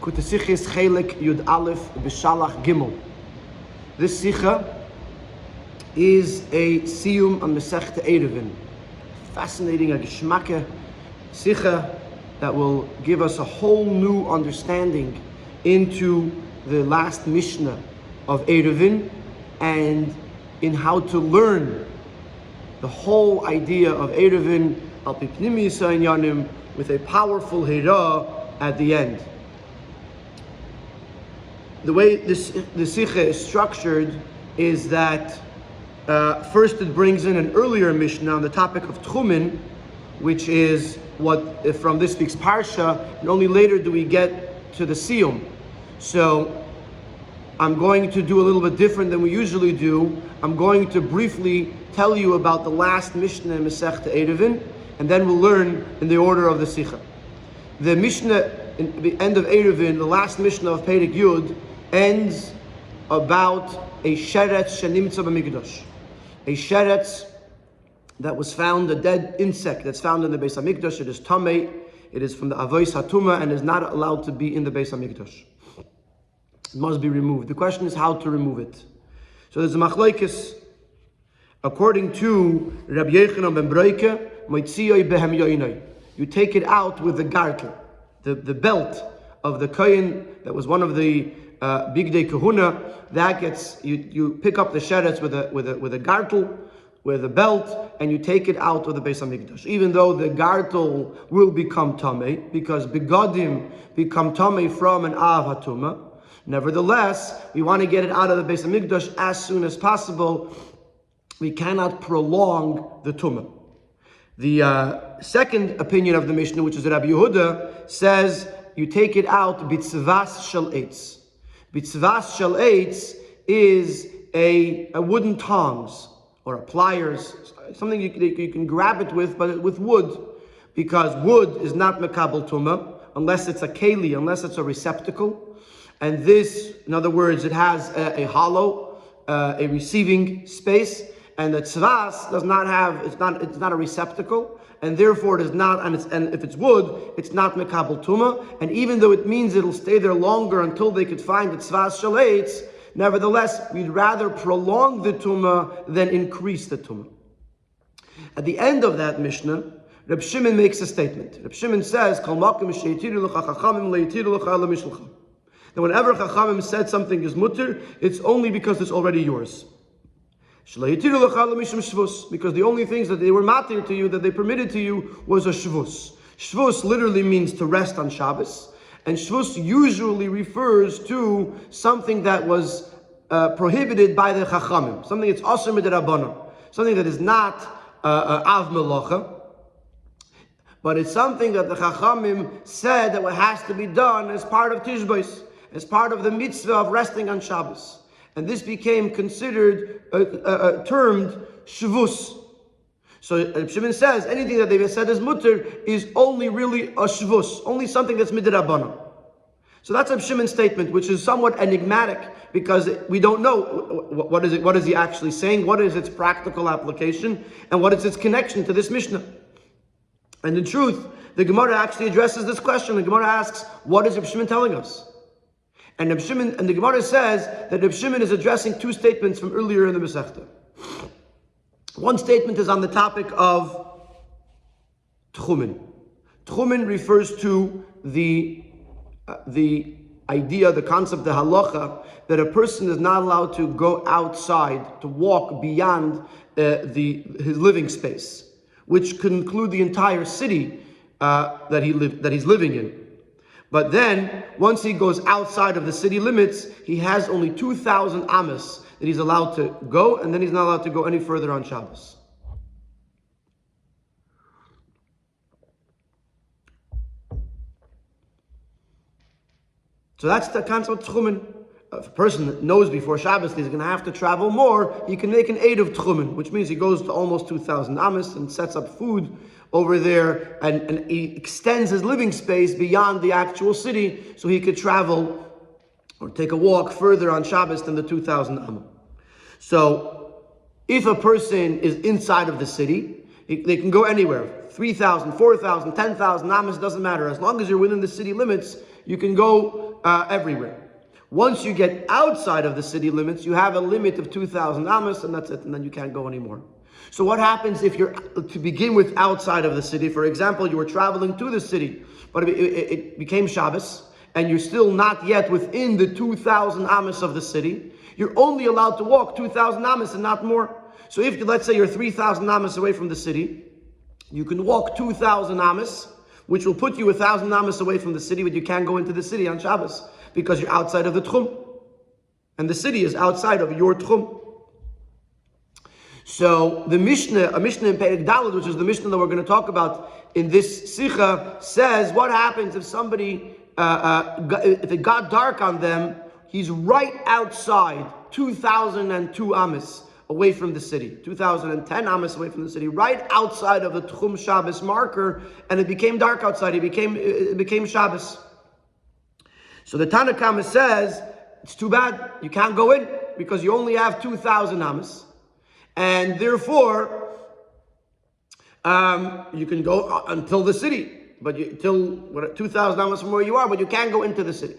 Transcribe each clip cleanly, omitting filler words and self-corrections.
Kutesichis Chelek Yud Aleph Beshalach Gimel. This Sikha is a Siyum on Mesechta Eiruvin. Fascinating, a Geschmacke Sikha that will give us a whole new understanding into the last Mishnah of Eiruvin and in how to learn the whole idea of Eiruvin al pi pnimiyus ha'inyanim with a powerful hira at the end. The way the Sikha is structured is that first it brings in an earlier Mishnah on the topic of Tchumen, which is what from this week's Parsha, and only later do we get to the Siyum. So I'm going to do a little bit different than we usually do. I'm going to briefly tell you about the last Mishnah in Mesechta Eiruvin, and then we'll learn in the order of the Sikha. The Mishnah, in the end of Eiruvin, the last Mishnah of Perek Yud, ends about a sheretz shenimtza b'mikdash. A sheretz that was found, a dead insect that's found in the Beis HaMikdash. It is tamei, it is from the avois hatuma, and is not allowed to be in the Beis HaMikdash. It must be removed. The question is how to remove it. So there's a machlokes. According to Rabbi Yochanan ben Broike, moitziyoi behem yoinoi. You take it out with the gartel, the belt of the kohen that was one of the bigdei kahuna. That gets you pick up the sheretz with a gartel, with a belt, and you take it out of the Beis HaMikdash. Even though the gartel will become tamei, because begadim become tamei from an av hatuma. Nevertheless, we want to get it out of the Beis HaMikdash as soon as possible. We cannot prolong the tumah. The second opinion of the Mishnah, which is Rabbi Yehuda, says you take it out bitzvas shel eitz. Bitzvas shel eitz is a wooden tongs or a pliers, something you can grab it with, but with wood, because wood is not mekabel tumah unless it's a keli, unless it's a receptacle. And this, in other words, it has a hollow, a receiving space, and the tzvas does not have, it's not a receptacle, and therefore it is not, and if it's wood, it's not mekabel tuma, and even though it means it'll stay there longer until they could find the tzvas shel eitz, nevertheless, we'd rather prolong the tuma than increase the tuma. At the end of that Mishnah, Reb Shimon makes a statement. Reb Shimon says, Kol makom she'yitiru lecha chachamim le'yitiru lecha ela mishlcha. That whenever Chachamim said something is mutter, it's only because it's already yours. Because the only things that they were matir to you, that they permitted to you, was a shvus. Shvus literally means to rest on Shabbos, and shvus usually refers to something that was prohibited by the Chachamim, something that's asur midrabanan, something that is not av melacha, but it's something that the Chachamim said that what has to be done as part of Tishbos, as part of the mitzvah of resting on Shabbos. And this became considered, termed shvus. So Shimon says, anything that they've said is mutter is only really a shvus, only something that's midrabanan. So that's a Shimon's statement, which is somewhat enigmatic, because we don't know what is he actually saying, what is its practical application, and what is its connection to this Mishnah. And in truth, the Gemara actually addresses this question. The Gemara asks, what is Reb Shimon telling us? And the Gemara says that Reb Shimon is addressing two statements from earlier in the Mesechta. One statement is on the topic of Tchumen. Tchumen refers to the idea, the concept, the halacha, that a person is not allowed to go outside, to walk beyond his living space, which could include the entire city that he's living in. But then, once he goes outside of the city limits, he has only 2,000 amas that he's allowed to go, and then he's not allowed to go any further on Shabbos. So that's the concept of Tchumen. If a person knows before Shabbos he's going to have to travel more, he can make an aid of Tchumen, which means he goes to almost 2,000 amas and sets up food over there, and he extends his living space beyond the actual city, so he could travel or take a walk further on Shabbos than the 2,000 amma. So if a person is inside of the city, they can go anywhere, 3,000, 4,000, 10,000 amas, doesn't matter. As long as you're within the city limits, you can go everywhere. Once you get outside of the city limits, you have a limit of 2,000 amas, and that's it, and then you can't go anymore. So what happens if you're, to begin with, outside of the city? For example, you were traveling to the city, but it became Shabbos, and you're still not yet within the 2,000 amas of the city. You're only allowed to walk 2,000 amas and not more. So if, let's say, you're 3,000 amas away from the city, you can walk 2,000 amas, which will put you 1,000 amas away from the city, but you can't go into the city on Shabbos because you're outside of the tchum. And the city is outside of your tchum. So the Mishnah, a Mishnah in Perek Daled, which is the Mishnah that we're going to talk about in this Sikha, says what happens if somebody, if it got dark on them, he's right outside 2,002 amas away from the city, 2,010 amas away from the city, right outside of the Tchum Shabbos marker, and it became dark outside. It became Shabbos. So the Tanna Kama says it's too bad. You can't go in because you only have 2,000 amas, and therefore you can go until the city, but till 2,000 amas from where you are, but you can't go into the city.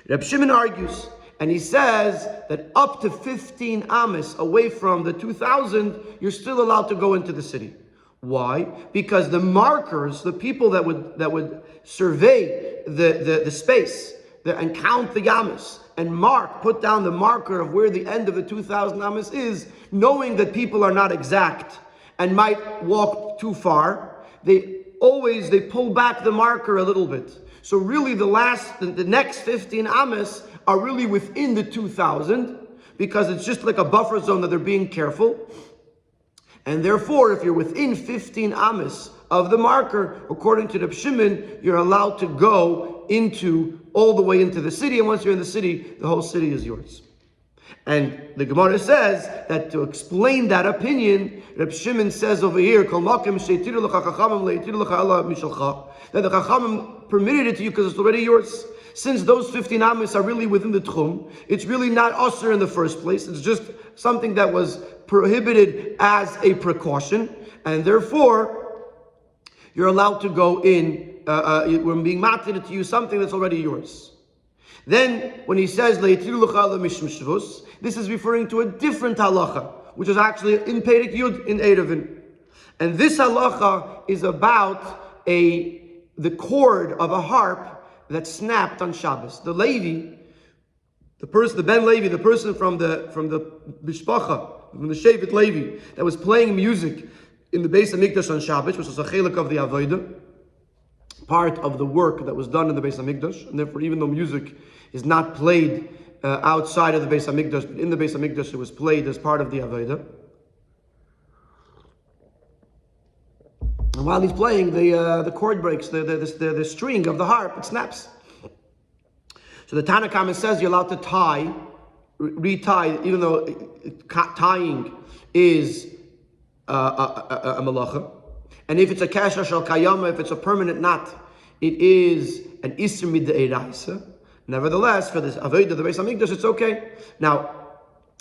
Reb Shimon argues, and he says that up to 15 amas away from the 2,000, you're still allowed to go into the city. Why? Because the markers, the people that would survey the space and count the amas and put down the marker of where the end of the 2,000 amas is, knowing that people are not exact and might walk too far, they pull back the marker a little bit. So really the next 15 amas are really within the 2,000 because it's just like a buffer zone that they're being careful. And therefore, if you're within 15 amas of the marker, according to Reb Shimon, you're allowed to go all the way into the city. And once you're in the city, the whole city is yours. And the Gemara says that to explain that opinion, Reb Shimon says over here, that the Chachamim permitted it to you because it's already yours. Since those 15 amas are really within the tchum, it's really not usher in the first place. It's just something that was prohibited as a precaution, and therefore you're allowed to go in. We're being matir to you something that's already yours. Then, when he says this is referring to a different halacha, which is actually in Perek Yud in Eiruvin, and this halacha is about the cord of a harp that snapped on Shabbos. The Levi, the Ben Levi, the person from the Mishpacha, from the Shevet Levi, that was playing music in the Beis HaMikdash on Shabbos, which was a Chelek of the Avodah, part of the work that was done in the Beis HaMikdash, and therefore even though music is not played outside of the Beis HaMikdash, but in the Beis HaMikdash it was played as part of the Avodah. And while he's playing, the cord breaks, the string of the harp, it snaps. So the Tanna Kama says you're allowed to retie, even though tying is a malacha. And if it's a kasha shel kayama, if it's a permanent knot, it is an isur mid'eiraisa. Nevertheless, for this avodah, the Beis HaMikdash, it's okay. Now,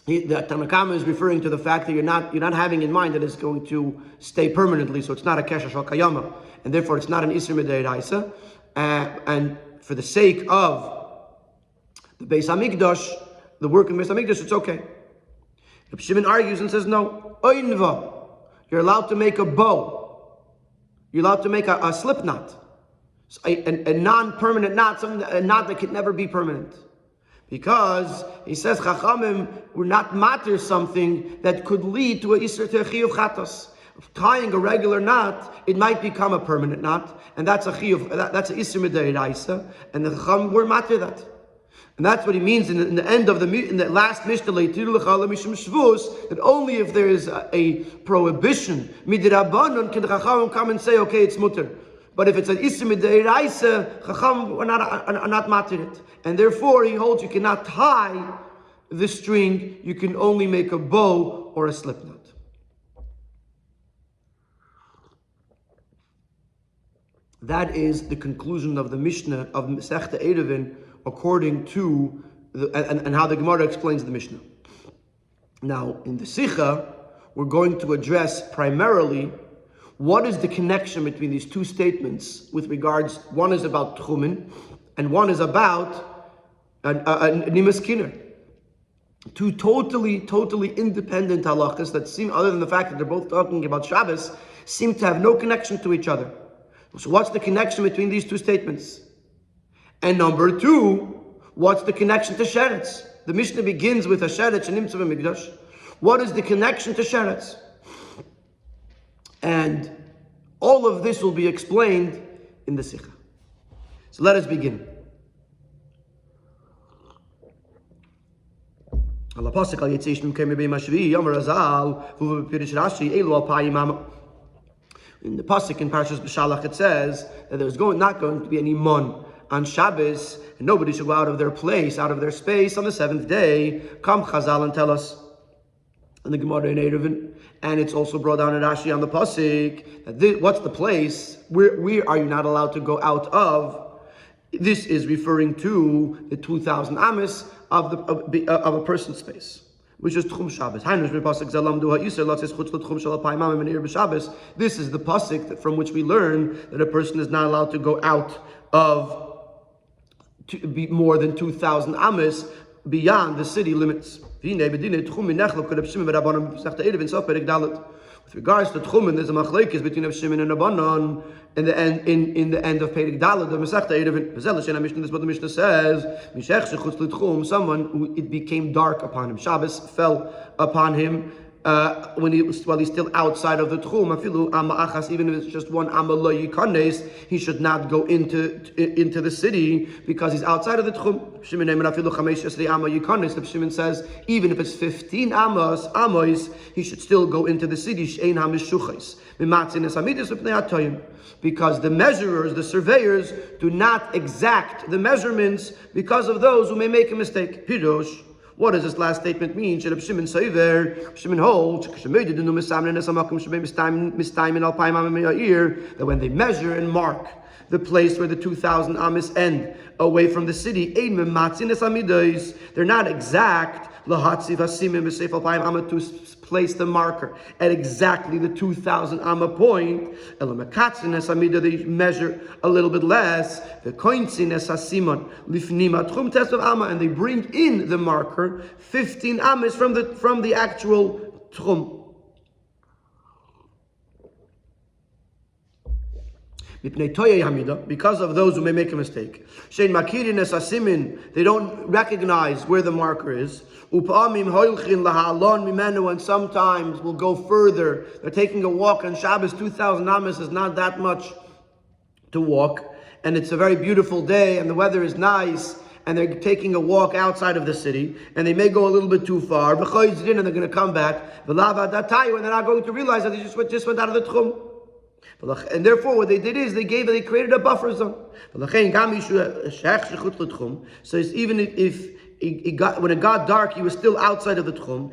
the Tanna Kama is referring to the fact that you're not having in mind that it's going to stay permanently, so it's not a kasha shel kayama, and therefore it's not an isur mid'eiraisa. And for the sake of the Beis HaMikdash, the work in Beis HaMikdash, it's okay. Rabbi Shimon argues and says, no, oinva, you're allowed to make a bow. You're allowed to make a slip knot, a non-permanent knot, a knot that can never be permanent. Because he says, Chachamim were not matir something that could lead to a isur chiyuv chatos. Tying a regular knot, it might become a permanent knot, and that's a chiyuv, that's a isur mid'eiraisa, and the Chachamim were matir that. And that's what he means in the end of in the last Mishnah, that only if there is a prohibition, midrabanan, can the Chachamim come and say, okay, it's mutter. But if it's an isur mid'eiraisa, Chachamim are not matir it. And therefore, he holds you cannot tie the string, you can only make a bow or a slip knot. That is the conclusion of the Mishnah of Mesechta Eiruvin, according to and how the Gemara explains the Mishnah. Now, in the Sikha, we're going to address primarily What is the connection between these two statements with regards, one is about Tchumen, and one is about Nimas Kiner? Two totally independent halachas that seem, other than the fact that they're both talking about Shabbos, seem to have no connection to each other. So what's the connection between these two statements? And number two, what's the connection to Sheretz? The Mishnah begins with a Sheretz and Nimtzav Mikdash. What is the connection to Sheretz? And all of this will be explained in the Sikha. So let us begin. In the pasuk in Parshas Beshalach it says that there's not going to be any mon on Shabbos, and nobody should go out of their place, out of their space on the seventh day. Come Chazal and tell us in the Gourarie in Eiruvin, and it's also brought down in Rashi on the pasuk that what's the place? Where are you not allowed to go out of? This is referring to the 2,000 amas of a person's space, which is Tchum Shabbos. This is the pasuk from which we learn that a person is not allowed to go out of to be more than 2,000 amas beyond the city limits. With regards to Tchumen, there's a machlekes between Rav Shimon and Rabbanon in the end of Perek Daled of Mesechta Eiruvin. This is what the Mishnah says: someone who it became dark upon him. Shabbos fell upon him while he's still outside of the Tchum. Even if it's just one amma lo yikanes, he should not go into the city because he's outside of the Tchum. The Shimon says even if it's 15 amos, he should still go into the city. Because the measurers, the surveyors, do not exact the measurements because of those who may make a mistake. Pirosh. What does this last statement mean? Shimon holds that when they measure and mark the place where the 2,000 amas end away from the city, they're not exact to place the marker at exactly the 2,000 amma point. They measure a little bit less. And they bring in the marker 15 amas from the actual tchum. Because of those who may make a mistake. They don't recognize where the marker is. And sometimes will go further. They're taking a walk on Shabbos. 2,000 amas is not that much to walk. And it's a very beautiful day and the weather is nice. And they're taking a walk outside of the city. And they may go a little bit too far. And they're going to come back. And they're not going to realize that they just went out of the tchum. And therefore, what they did is they created a buffer zone. So it's even if when it got dark, he was still outside of the tchum.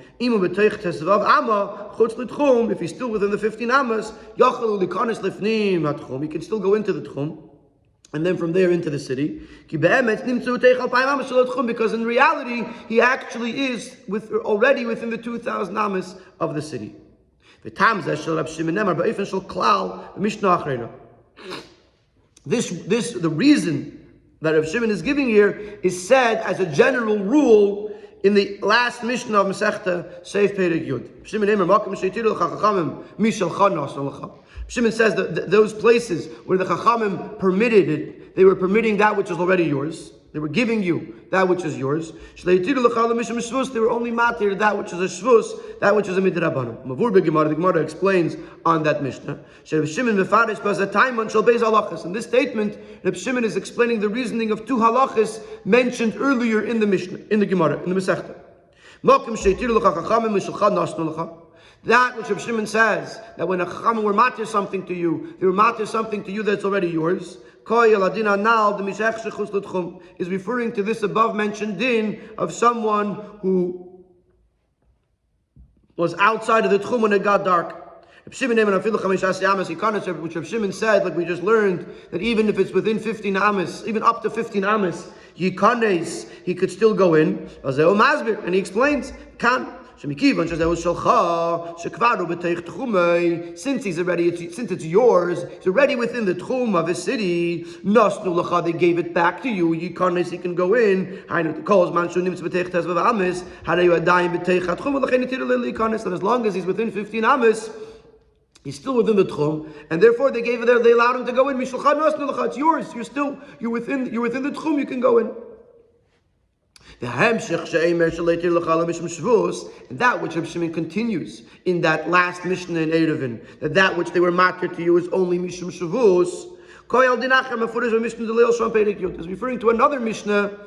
If he's still within the 15 amas, he can still go into the tchum, and then from there into the city. Because in reality, he actually is already within the 2,000 amas of the city. This, the reason that Rav Shimon is giving here is said as a general rule in the last Mishnah of Mesechta Seif Perek Yud. Shimon says that those places where the Chachamim permitted it, they were permitting that which is already yours. They were giving you that which is yours. They were only matir that which is a shvus, that which is a midrabanan. The Gemara explains on that Mishnah. In this statement, Reb Shimon is explaining the reasoning of two halachas mentioned earlier in the Mishnah, in the Gemara, in the Mesechta. That which Reb Shimon says, that when a chachamim were matir something to you, they were matir something to you that's already yours. Is referring to this above mentioned din of someone who was outside of the tchum when it got dark. Which Rav Shimon said, like we just learned, that even if it's within 15 amas, even up to 15 amas, he could still go in. And he explains, Since he's already, since it's yours, it's already within the tchum of a city. They gave it back to you. He can go in. And as long as he's within 15 amas, he's still within the tchum, and therefore they gave it there. They allowed him to go in. It's yours. You're within the tchum. You can go in. And that which Rabbi Shimon continues in that last Mishnah in Eiruvin, that which they were matir to you is only Mishum Shavus. Is referring to another Mishnah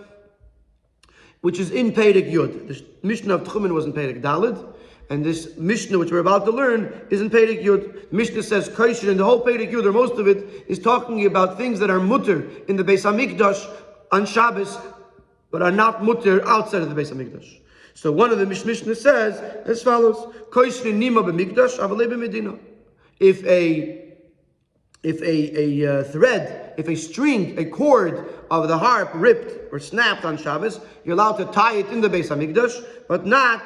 which is in Perek Yud. The Mishnah of Tchumen was in Perek Daled, and this Mishnah which we're about to learn is in Perek Yud. The Mishnah says Kaishin, and the whole Perek Yud, or most of it, is talking about things that are mutter in the Beis Hamikdash on Shabbos, but are not mutter outside of the Beis Hamikdash. So one of the Mishnah says as follows: Kaishin nima b'mikdash avalei b'medina. If a thread, if a string, a cord of the harp ripped or snapped on Shabbos, you're allowed to tie it in the Beis Hamikdash, but not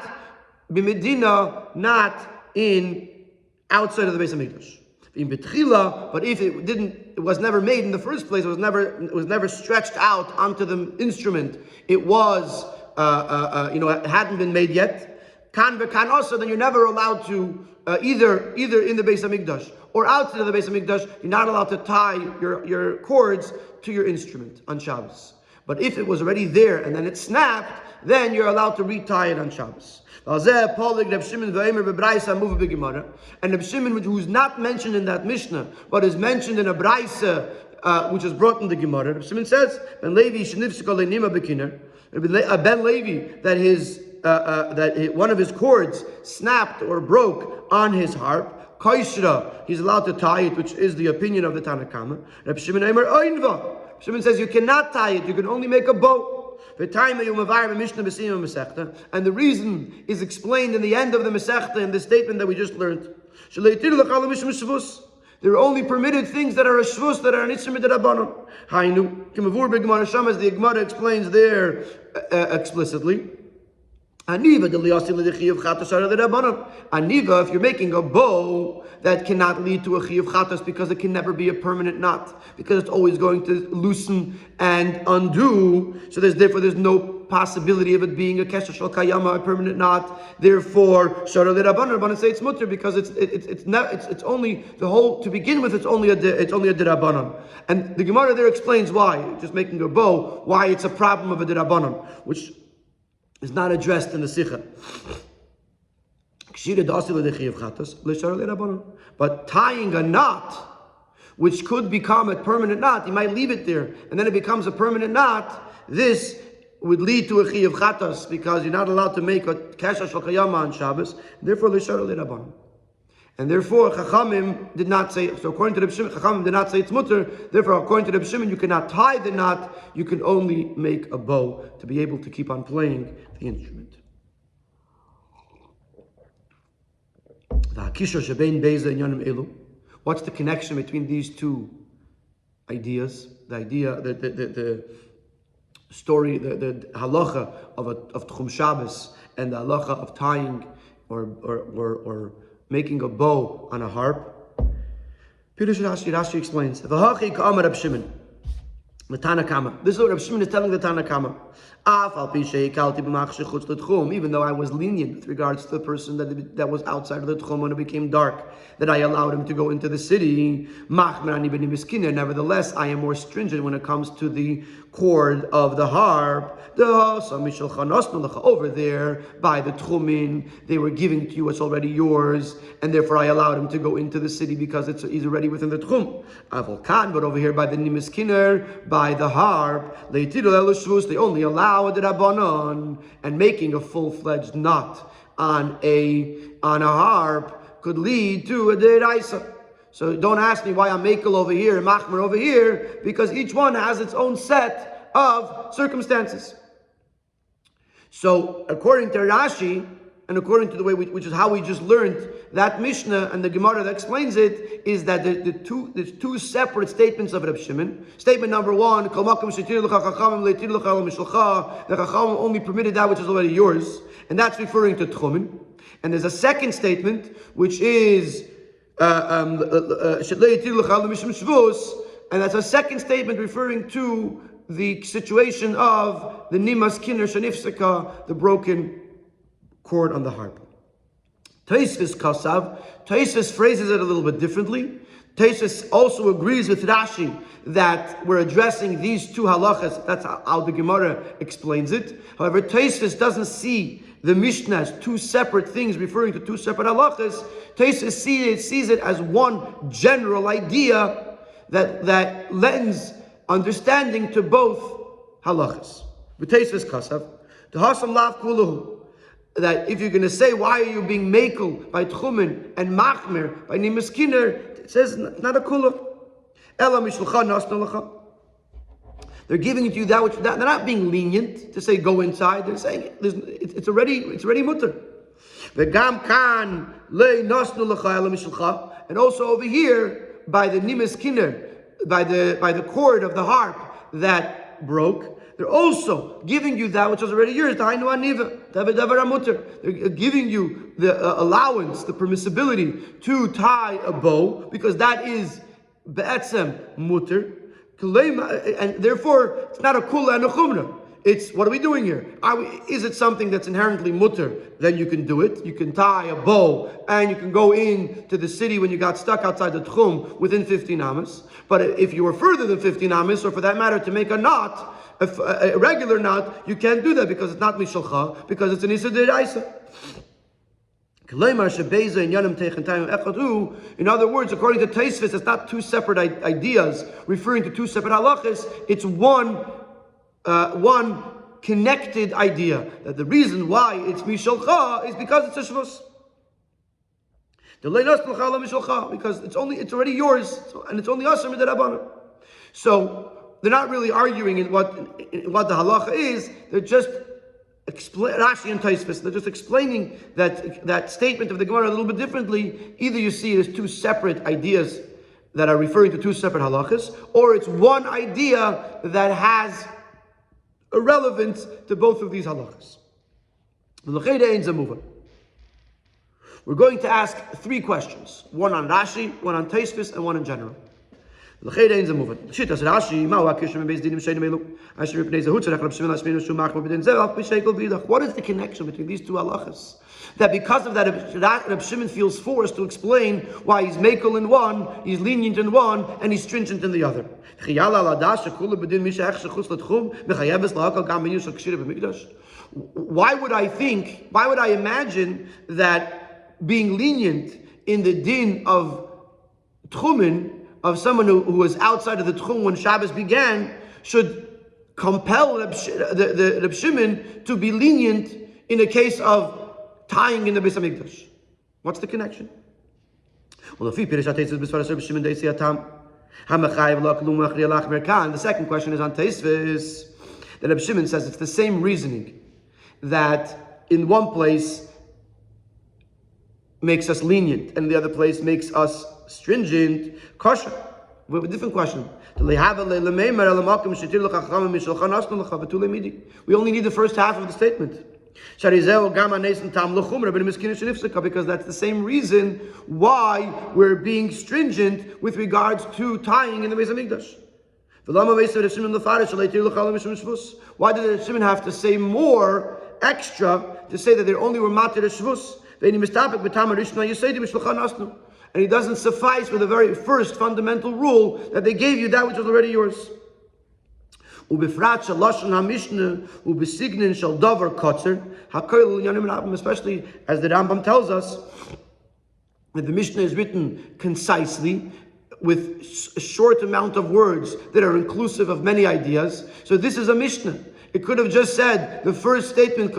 b'medina, not in outside of the Beis Hamikdash. But if it was never made in the first place, it was never stretched out onto the instrument. It was, it hadn't been made yet. Kan v'kan also, then you're never allowed to either in the Beis Hamikdash or outside of the Beis Hamikdash. You're not allowed to tie your cords to your instrument on Shabbos. But if it was already there and then it snapped, then you're allowed to retie it on Shabbos. And Reb Shimon, who's not mentioned in that Mishnah, but is mentioned in a Braisa, which is brought in the Gemara. Reb Shimon says, Ben Levi, that one of his cords snapped or broke on his harp. Kaishra, he's allowed to tie it, which is the opinion of the Tanakama. Reb Shimon Eimer Oinva. Shimon says you cannot tie it, you can only make a bow. And the reason is explained in the end of the Mesechta in the statement that we just learned. There are only permitted things that are a shvus, that are an itzrim d'Rabbanan. As the Gemara explains there explicitly. Aniva, if you're making a bow, that cannot lead to a chiyuv chatas because it can never be a permanent knot, because it's always going to loosen and undo. So therefore there's no possibility of it being a kesher shel kayama, a permanent knot. Therefore, shara d'Rabbanan say it's mutter because it's only the whole to begin with. It's only a d'Rabbanan, and the Gemara there explains why just making a bow, why it's a problem of a d'Rabbanan, which is not addressed in the Sikha. But tying a knot, which could become a permanent knot, you might leave it there, and then it becomes a permanent knot, this would lead to a chiyuv chatas, because you're not allowed to make a kesha shel kayama on Shabbos, therefore l'shara l'Rabbanan. And therefore, Chachamim did not say, so according to Reb Shimon, Chachamim did not say it's mutter. Therefore, according to Reb Shimon, you cannot tie the knot, you can only make a bow to be able to keep on playing the instrument. What's the connection between these two ideas? The story, the halacha of Tchum Shabbos and the halacha of tying or making a bow on a harp. Pirush Rashi explains, V'hachi ka'amar Reb Shimon, the Tanakama. This is what Reb Shimon is telling the Tanakama. Even though I was lenient with regards to the person that was outside of the tchum when it became dark, that I allowed him to go into the city. Nevertheless, I am more stringent when it comes to the cord of the harp. Over there by the tchumin, they were giving to you what's already yours, and therefore I allowed him to go into the city because he's already within the tchum. But over here by the nimiskinner, by the harp, they only allow a d'Rabbanan, and making a full-fledged knot on a harp could lead to a d'Oraisa. So don't ask me why I'm makel over here and machmer over here, because each one has its own set of circumstances. So according to Rashi, and according to the way which is how we just learned that Mishnah and the Gemara that explains it is that there's two separate statements of Reb Shimon. Statement number one, the Chachamim only permitted that which is already yours, and that's referring to Tchumen. And there's a second statement which is and that's a second statement referring to the situation of the Nimas Kinner Shanifseka, the broken chord on the harp. Tosfos Kasav, Tosfos phrases it a little bit differently. Tosfos also agrees with Rashi that we're addressing these two halachas. That's how the Gemara explains it. However, Tosfos doesn't see the Mishnah as two separate things referring to two separate halachas. Tosfos sees it as one general idea that lends understanding to both halachas. Tosfos Kasav, the Hasam Lav Kuluhu, that if you're going to say, why are you being makel by Tchumen and Machmer by Nimas Kinner, it says not a kula. Ela mishlucha nasna lacha. They're giving it to you that which they're not being lenient to say go inside. They're saying it's already mutter. V'gam kan lei nasna lacha ela mishlucha. And also over here by the Nimas Kinner, by the cord of the harp that broke, they're also giving you that which was already yours. They're giving you the allowance, the permissibility to tie a bow, because that is be'etzem mutter. And therefore, it's not a kula and a chumrah. It's, what are we doing here? Is it something that's inherently mutter? Then you can do it. You can tie a bow and you can go into the city when you got stuck outside the tchum within 15 amas. But if you were further than 15 amas, or for that matter to make a knot, a regular knot, you can't do that because it's not mishalcha, because it's an issa deraisa. In other words, according to Tosfos, it's not two separate ideas referring to two separate halachas. It's one connected idea, that the reason why it's mishalcha is because it's a shvus. Because it's already yours, and it's only asr midrabanan. So they're not really arguing in what the halacha is. They're just Rashi and Tosfos. They're just explaining that statement of the Gemara a little bit differently. Either you see it as two separate ideas that are referring to two separate halachas, or it's one idea that has a relevance to both of these halachas. We're going to ask three questions: one on Rashi, one on Tosfos, and one in general. What is the connection between these two halachas? That because of that, Reb Shimon feels forced to explain why he's mekel in one, he's lenient in one, and he's stringent in the other. Why would I imagine that being lenient in the din of Tchumen, of someone who was outside of the Tchum when Shabbos began, should compel Reb Shimon to be lenient in a case of tying in the Beis Hamikdash? What's the connection? Well, and the second question is on Tosfos, that Reb Shimon says it's the same reasoning that in one place makes us lenient and the other place makes us stringent. Kosher. We have a different question. We only need the first half of the statement, because that's the same reason why we're being stringent with regards to tying in the Beis Hamikdash. Why did the Shimon have to say more extra to say that they only were matir shvus? And it doesn't suffice with the very first fundamental rule that they gave you that which was already yours. Especially as the Rambam tells us that the Mishnah is written concisely with a short amount of words that are inclusive of many ideas. So this is a Mishnah. It could have just said the first statement,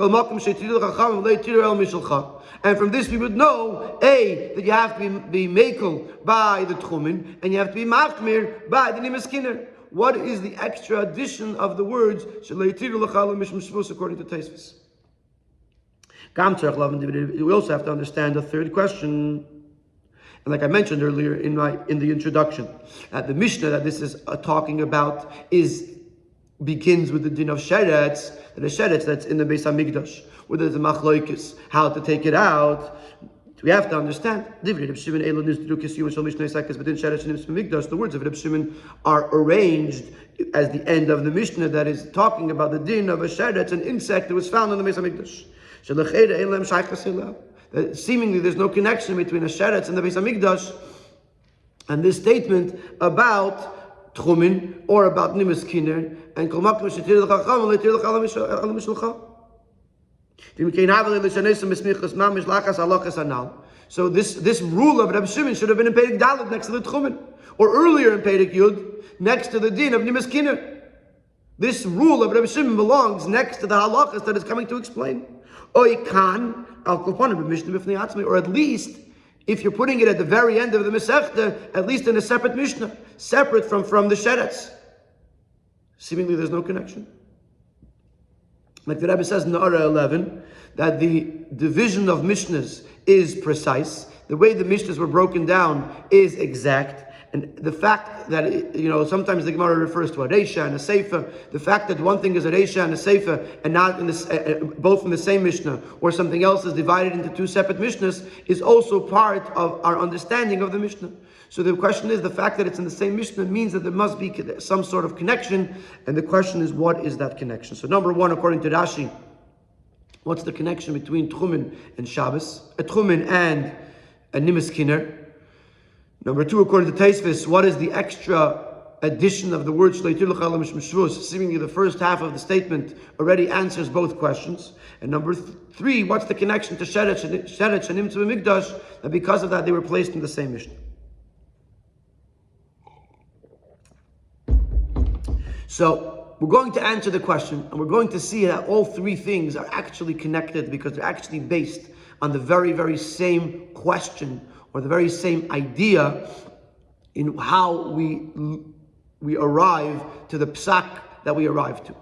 and from this we would know, A, that you have to be mekel by the Tchumen, and you have to be machmir by the Nimas Kinner. What is the extra addition of the words according to Tosfos? We also have to understand the third question. And like I mentioned earlier in the introduction, the Mishnah that this is talking about begins with the din of sheretz, the sheretz that's in the Beis Hamikdash, where there's a machlokes, how to take it out. We have to understand. The words of Reb Shimon are arranged as the end of the Mishnah that is talking about the din of a sheretz, an insect that was found in the Beis Hamikdash. Seemingly there's no connection between a sheretz and the Beis Hamikdash and this statement about tchumin or about nimis kiner and kol makom shetir l'chacham letir l'chalam mishalcha. So this rule of Rabbi Shimon should have been in Perek Dalet next to the tchumin, or earlier in Perek Yud next to the din of nimis kiner. This rule of Rabbi Shimon belongs next to the halachas that is coming to explain. Or at least, if you're putting it at the very end of the Mesechta, at least in a separate Mishnah, separate from the sheretz. Seemingly there's no connection. Like the Rabbi says in the Ara 11, that the division of Mishnahs is precise. The way the Mishnahs were broken down is exact. And the fact that, sometimes the Gemara refers to a Reisha and a Seifa, the fact that one thing is a Reisha and a Seifa and not in both in the same Mishnah, or something else is divided into two separate Mishnahs, is also part of our understanding of the Mishnah. So the question is, the fact that it's in the same Mishnah means that there must be some sort of connection, and the question is, what is that connection? So number one, according to Rashi, what's the connection between Tchumen and Shabbos, Tchumen and Nimis Kiner? Number two, according to Taisvis, what is the extra addition of the word Shleitir L'chalam Shmeshvus? Seemingly the first half of the statement already answers both questions. And number three, what's the connection to Sheretz and Nimtzu Mikdash? And because of that, they were placed in the same Mishnah. So we're going to answer the question, and we're going to see that all three things are actually connected because they're actually based on the very, very same question, or the very same idea in how we arrive to the psak that we arrive to.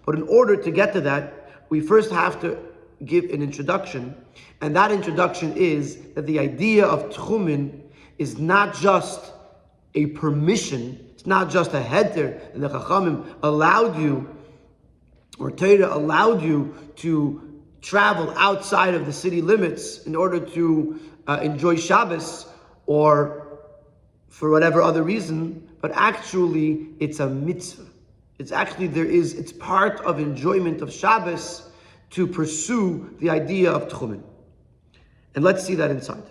But in order to get to that, we first have to give an introduction, and that introduction is that the idea of tchumen is not just a permission, it's not just a heter, and the Chachamim allowed you, or Torah allowed you to travel outside of the city limits in order to enjoy Shabbos, or for whatever other reason, but actually it's a mitzvah. It's part of enjoyment of Shabbos to pursue the idea of tchumen. And let's see that inside.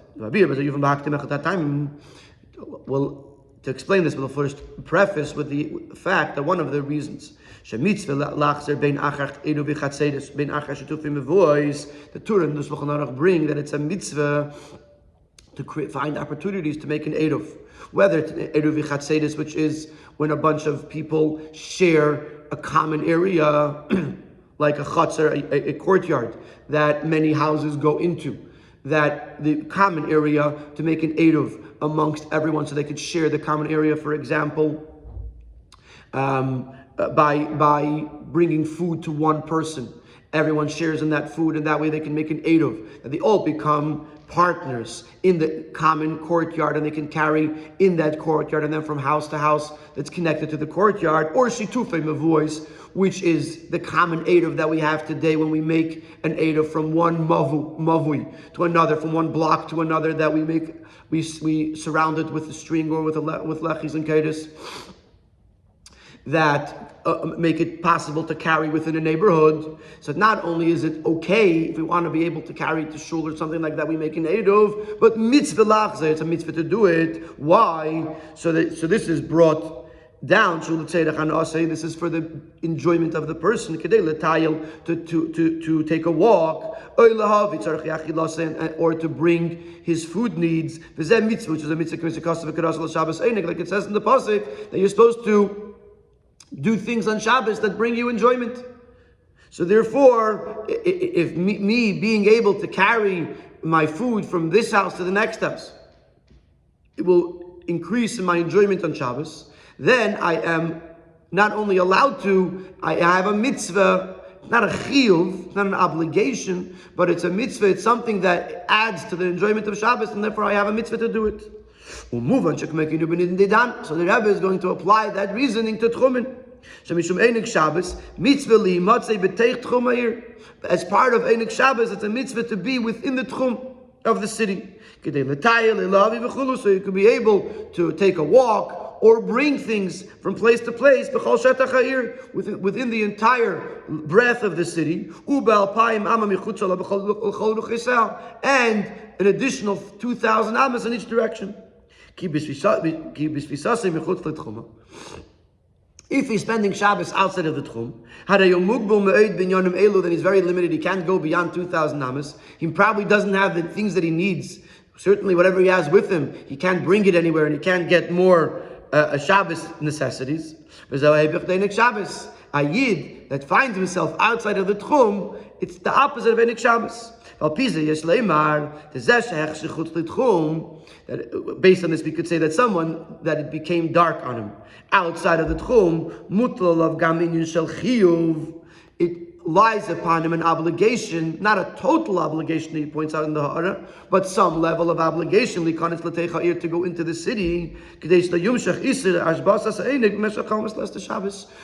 Well, to explain this, we'll first preface with the fact that one of the reasons the Torah and the Shulchan Aruch bring that it's a mitzvah to find opportunities to make an Eruv. Whether it's an Eruv Chatzedis, which is when a bunch of people share a common area, like a chutzner, a courtyard that many houses go into, that the common area to make an Eruv amongst everyone so they could share the common area, for example, by bringing food to one person. Everyone shares in that food, and that way they can make an Eruv, that they all become partners in the common courtyard, and they can carry in that courtyard, and then from house to house that's connected to the courtyard, or shitufei mevuos, which is the common Eruv that we have today when we make an Eruv from one mavui to another, from one block to another, that we surround it with a string or with lechis and kedis, that make it possible to carry within a neighborhood. So not only is it okay if we want to be able to carry it to shul or something like that, we make an eruv, but mitzvah lachzeh, it's a mitzvah to do it. Why? So this is brought down. This is for the enjoyment of the person, to take a walk, or to bring his food needs, which is a mitzvah, like it says in the pasuk, that you're supposed to do things on Shabbos that bring you enjoyment. So therefore, if me being able to carry my food from this house to the next house, it will increase in my enjoyment on Shabbos, then I am not only allowed to, I have a mitzvah not a chiyuv, not an obligation, but it's a mitzvah. It's something that adds to the enjoyment of Shabbos, and therefore I have a mitzvah to do it. So the Rebbe is going to apply that reasoning to Tchumen. As part of Einik Shabbos, it's a mitzvah to be within the Tchum of the city. So you could be able to take a walk or bring things from place to place within the entire breadth of the city, and an additional 2,000 amas in each direction. If he's spending Shabbos outside of the Tchum, then he's very limited. He can't go beyond 2,000 amas. He probably doesn't have the things that he needs. Certainly whatever he has with him, he can't bring it anywhere, and he can't get more Shabbos necessities. A Yid that finds himself outside of the Tchum, it's the opposite of Einik Shabbos. That based on this, we could say that someone that it became dark on him outside of the Tchum, mutal of gaminyan shel chiyuv, it lies upon him an obligation, not a total obligation that he points out in the Ha'ara, but some level of obligation to go into the city,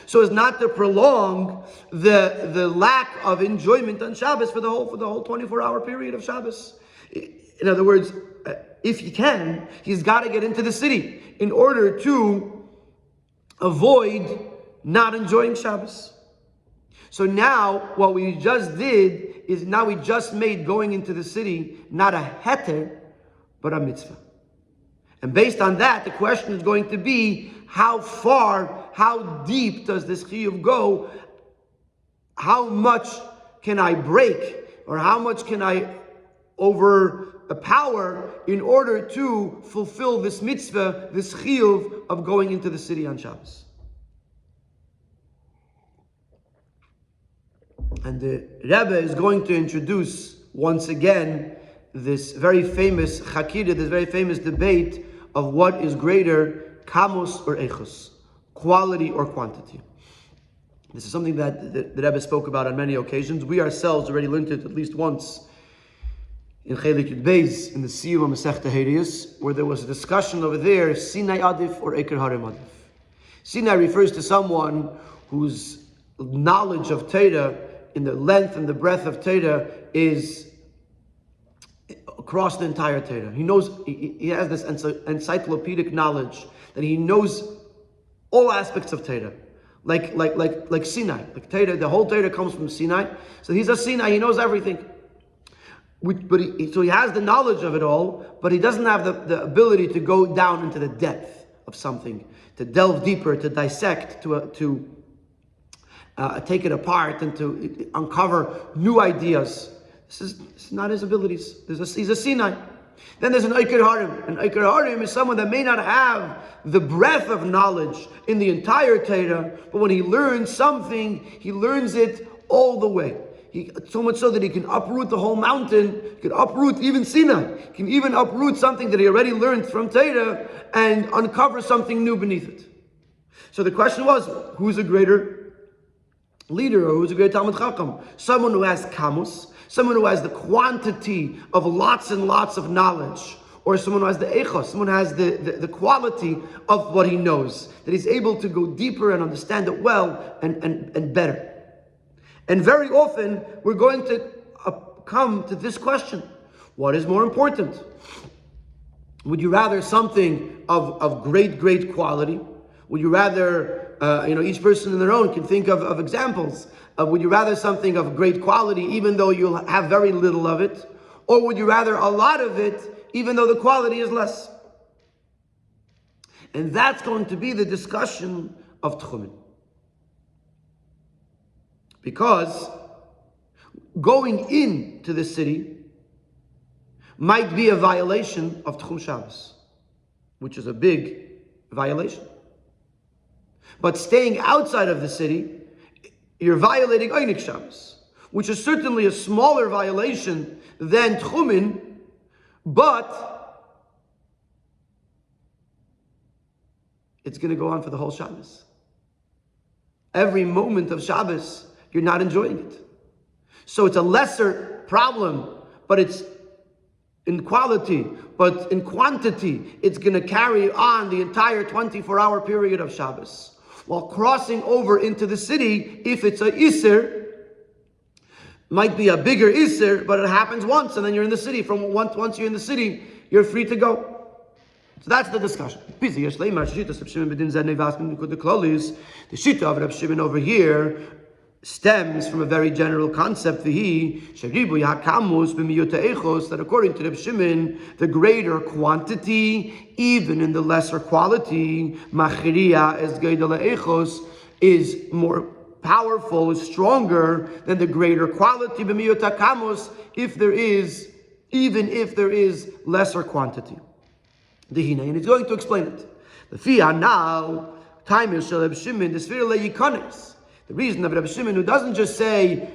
so as not to prolong the lack of enjoyment on Shabbos for the whole 24-hour period of Shabbos. In other words, if he can, he's got to get into the city in order to avoid not enjoying Shabbos. So now, what we just did is now we just made going into the city not a heter, but a mitzvah. And based on that, the question is going to be, how far, how deep does this chiyuv go? How much can I break, or how much can I overpower in order to fulfill this mitzvah, this chiyuv of going into the city on Shabbos? And the Rebbe is going to introduce once again this very famous chakira, this very famous debate of what is greater, kamos or echos, quality or quantity. This is something that the Rebbe spoke about on many occasions. We ourselves already learned it at least once in Chelek Yud Beis, in the Siyum of Mesechta Eiruvin, where there was a discussion over there, Sinai Adif or Eker Harem Adif. Sinai refers to someone whose knowledge of Torah, in the length and the breadth of Torah, is across the entire Torah. He knows, he has this encyclopedic knowledge that he knows all aspects of Torah, like Sinai. Like Torah, the whole Torah comes from Sinai. So he's a Sinai. He knows everything. So he has the knowledge of it all, but he doesn't have the ability to go down into the depth of something, to delve deeper, to dissect, to take it apart and to uncover new ideas. This is not his abilities. He's a Sinai. Then there's an Eker Harim. An Eker Harim is someone that may not have the breadth of knowledge in the entire Torah, but when he learns something, he learns it all the way. So much so that he can uproot the whole mountain, he can uproot even Sinai, he can even uproot something that he already learned from Torah and uncover something new beneath it. So the question was, who's a greater leader, or who's a great Talmid Chacham? Someone who has kamos, someone who has the quantity of lots and lots of knowledge, or someone who has the echos, someone who has the quality of what he knows, that he's able to go deeper and understand it well and better. And very often we're going to come to this question: what is more important? Would you rather something of great quality? Would you rather, each person in their own can think of examples. Would you rather something of great quality even though you'll have very little of it? Or would you rather a lot of it even though the quality is less? And that's going to be the discussion of Tchumen. Because going into the city might be a violation of Tchum Shabbos, which is a big violation. But staying outside of the city, you're violating Einik Shabbos, which is certainly a smaller violation than Tchumen, but it's going to go on for the whole Shabbos. Every moment of Shabbos, you're not enjoying it. So it's a lesser problem, but it's in quality, but in quantity, it's going to carry on the entire 24-hour period of Shabbos. While crossing over into the city, if it's a Isser, might be a bigger Isser, but it happens once, and then you're in the city. Once you're in the city, you're free to go. So that's the discussion. The Shita of Reb Shimon over here stems from a very general concept, that according to Reb Shimon, the greater quantity, even in the lesser quality, is more powerful, is stronger than the greater quality, even if there is lesser quantity. And he's going to explain it. The Fia now, time is Reb Shimon, the Sfira le'yikanes. The reason of Rabbi Shimon, who doesn't just say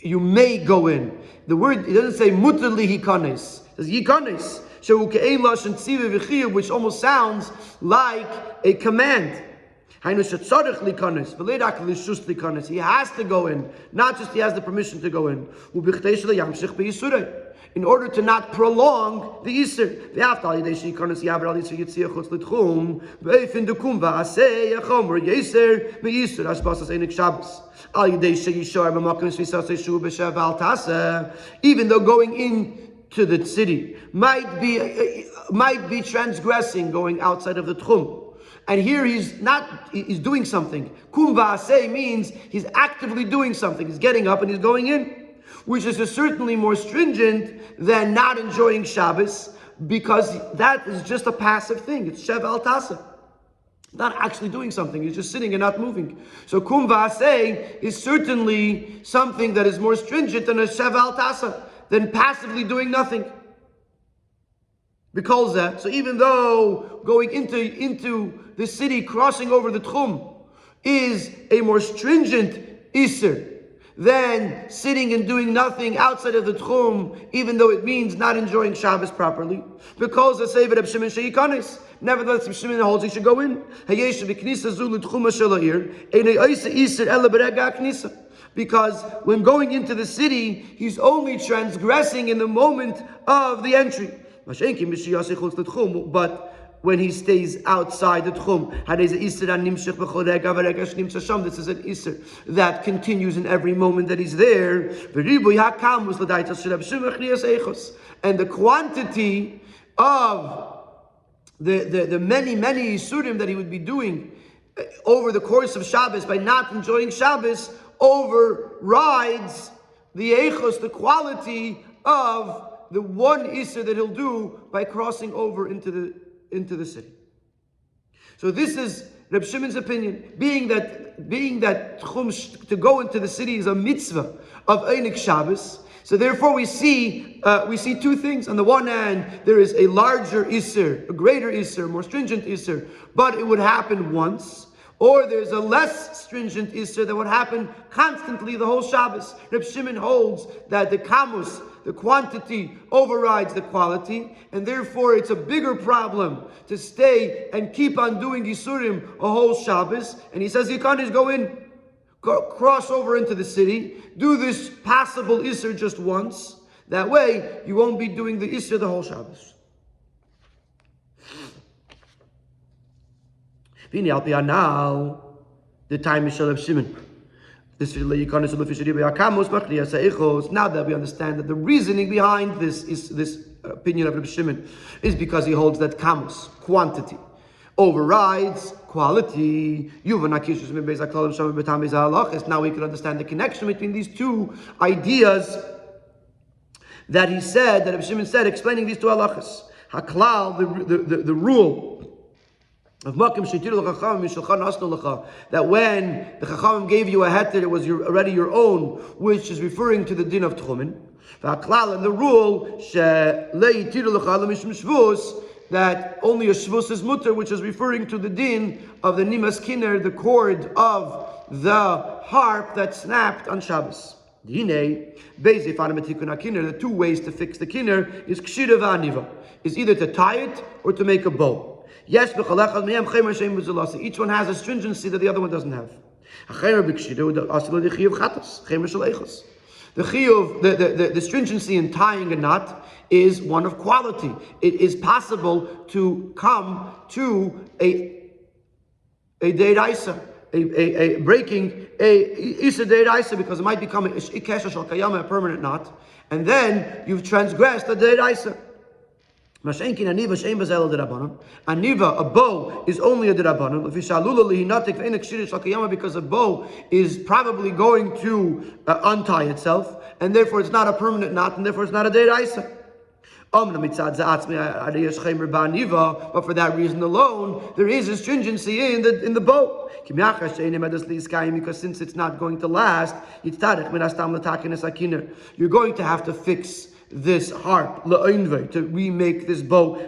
you may go in. The word, it doesn't say mutar lihikanes. It says yikanes. Which almost sounds like a command. He has to go in, not just he has the permission to go in. In order to not prolong the Isser. Even though going into the city might be transgressing, going outside of the Tchum. And here he's doing something. Kum va'aseh means he's actively doing something. He's getting up and he's going in, which is certainly more stringent than not enjoying Shabbos, because that is just a passive thing. It's shev al tasa. Not actually doing something. He's just sitting and not moving. So kum va'aseh is certainly something that is more stringent than a shev al tasa, than passively doing nothing. Because that, so even though going into the city, crossing over the Tchum, is a more stringent Isser than sitting and doing nothing outside of the Tchum, even though it means not enjoying Shabbos properly. Because the Sefer Reb Shimon she'yikanes, nevertheless Reb Shimon holds he should go in. Because when going into the city, he's only transgressing in the moment of the entry. But when he stays outside the Tchum, this is an Isser that continues in every moment that he's there. And the quantity of the many Isurim that he would be doing over the course of Shabbos by not enjoying Shabbos overrides the Eichos, the quality of the one Isser that he'll do by crossing over into the city. So this is Reb Shimon's opinion, being that to go into the city is a mitzvah of Einik Shabbos. So therefore we see two things. On the one hand, there is a larger Isser, a greater Isser, more stringent Isser, but it would happen once. Or there's a less stringent Isser that would happen constantly the whole Shabbos. Reb Shimon holds that the kamus, the quantity, overrides the quality, and therefore it's a bigger problem to stay and keep on doing Yisurim a whole Shabbos. And he says you can't just go in, cross over into the city, do this passable Isser just once. That way you won't be doing the Isser the whole Shabbos. Now, the time is Reb Shimon. Now that we understand that the reasoning behind this opinion of Reb Shimon is because he holds that kamus, quantity, overrides quality. Now we can understand the connection between these two ideas that he said, that Reb Shimon said, explaining these two halachas. Haklal, the rule of Makim Shetiru L'Chachamim Mishulchan Asnu L'cha, that when the Chachamim gave you a heter, it was already your own, which is referring to the din of Tchumen. And the rule that only a Shvus is mutter, which is referring to the din of the Nimas Kinner, the cord of the harp that snapped on Shabbos. The two ways to fix the kinner is kshira v'aniva, is either to tie it or to make a bow. Yes, each one has a stringency that the other one doesn't have. The chiyuv, the stringency in tying a knot is one of quality. It is possible to come to a deiraisa, a breaking a isa deiraisa, because it might become a ikesha shel kayama, a permanent knot, and then you've transgressed a deiraisa. Aniva, a bow, is only a derabanan, because a bow is probably going to untie itself, and therefore it's not a permanent knot, and therefore it's not a deraisa. But for that reason alone, there is a stringency in the bow. Because since it's not going to last, you're going to have to fix this harp to remake this bow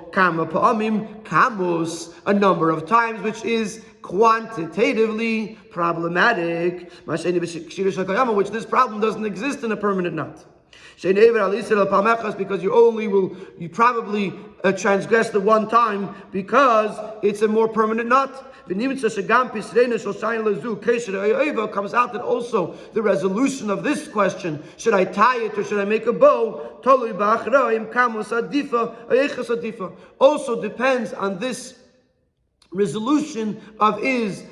a number of times, which is quantitatively problematic, which this problem doesn't exist in a permanent knot. Because you probably transgress the one time because it's a more permanent knot. Comes out that also the resolution of this question, should I tie it or should I make a bow, also depends on this resolution of is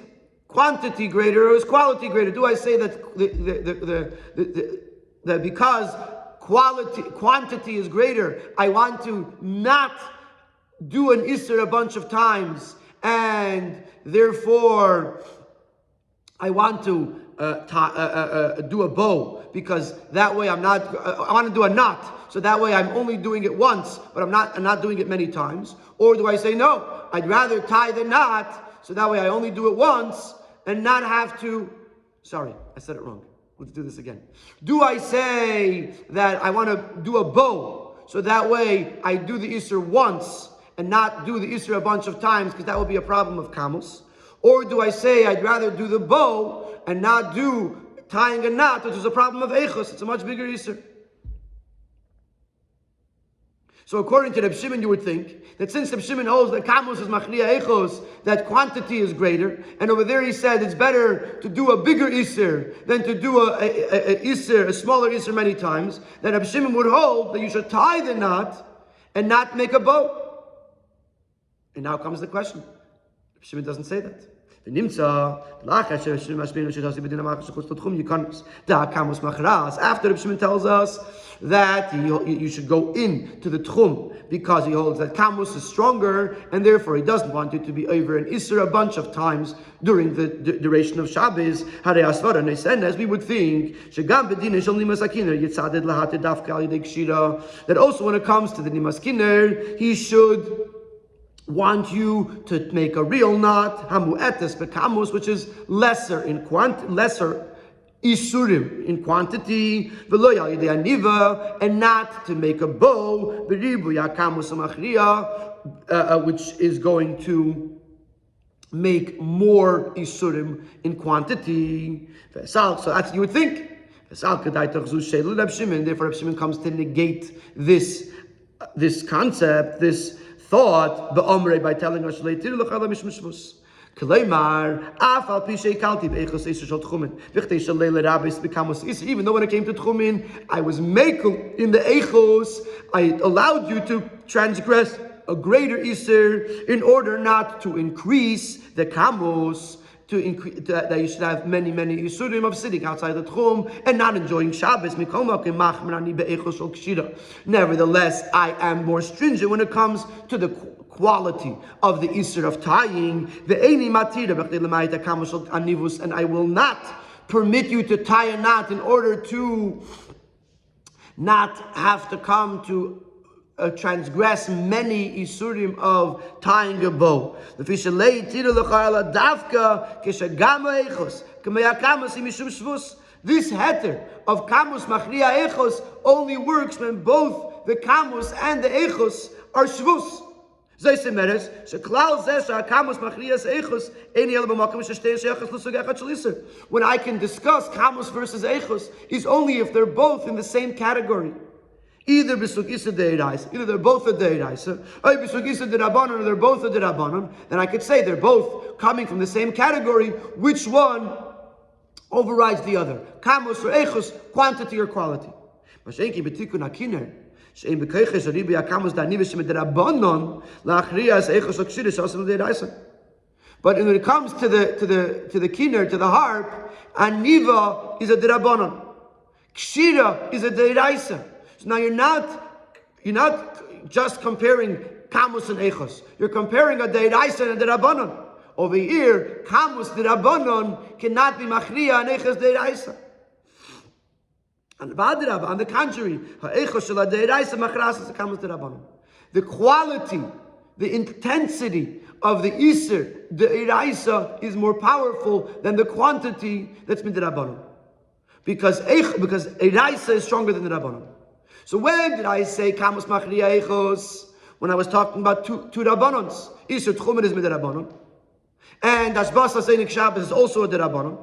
quantity greater or is quality greater. Do I say that that because quantity is greater, I want to not do an Isser a bunch of times, and therefore I want to do a bow, because that way I want to do a knot, so that way I'm only doing it once, but I'm not doing it many times? Or do I say, no, I'd rather tie the knot, so that way I only do it once and not have to, sorry, I said it wrong. Let's do this again. Do I say that I want to do a bow, so that way I do the Isser once and not do the Isser a bunch of times, because that would be a problem of Kamus? Or do I say I'd rather do the bow and not do tying a knot, which is a problem of Eichos? It's a much bigger Isser. So according to Reb Shimon, you would think that since Reb Shimon holds that Kamus is Machriya Eichos, that quantity is greater, and over there he said it's better to do a bigger Isser than to do a smaller Isser many times, that Reb Shimon would hold that you should tie the knot and not make a bow. And now comes the question. Reb Shimon doesn't say that. After Reb Shimon tells us that you should go into the tchum, because he holds that Kamus is stronger, and therefore he doesn't want it to be over an Isser a bunch of times during the duration of Shabbos. As we would think, that also when it comes to the Nimas Kiner, he should want you to make a real knot, hamuetes bekamus, which is lesser isurim in quantity, and not to make a bow, which is going to make more isurim in quantity. So that's you would think. Therefore, Reb Shimon comes to negate this concept, this thought, by telling us even though when it came to Tchumen, I was makel in the Eichos, I allowed you to transgress a greater Isser in order not to increase the Kamos, that you should have many Isurim of sitting outside the Tchum and not enjoying Shabbos. Nevertheless, I am more stringent when it comes to the quality of the Isser of tying. And I will not permit you to tie a knot in order to not have to come to transgress many isurim of tying a bow. This heter of kamus machriya echos only works when both the kamus and the echos are shvus. When I can discuss kamus versus echos is only if they're both in the same category. Either Besuk Issa Deiraisa, either they're both a Deiraisa, or Besuk Issa Derabanan, or they're both a Derabanan, then I could say they're both coming from the same category. Which one overrides the other. Kamos or echos, quantity or quality. Mashenki betikun akiner. Shein bekeiches aribi akamos danivish midrabanon lachrias echos oksiris asel deiraisa. But when it comes to the kiner, to the harp, aniva is a derabanon. Kshira is a deiraisa. So now you're not just comparing kamus and echos. You're comparing a deiraisa and a derabanon. Over here, kamus derabanon cannot be machriya and echos deiraisa. And on the contrary, the quality, the intensity of the iser, the iraisa, is more powerful than the quantity that's midrabanan. Because iraisa is stronger than the rabbanon. So when did I say kamus machriya echos? When I was talking about two rabbanons. Iser tchumen is midrabanan, and ashbasa seinik Shabbos is also a derabanan.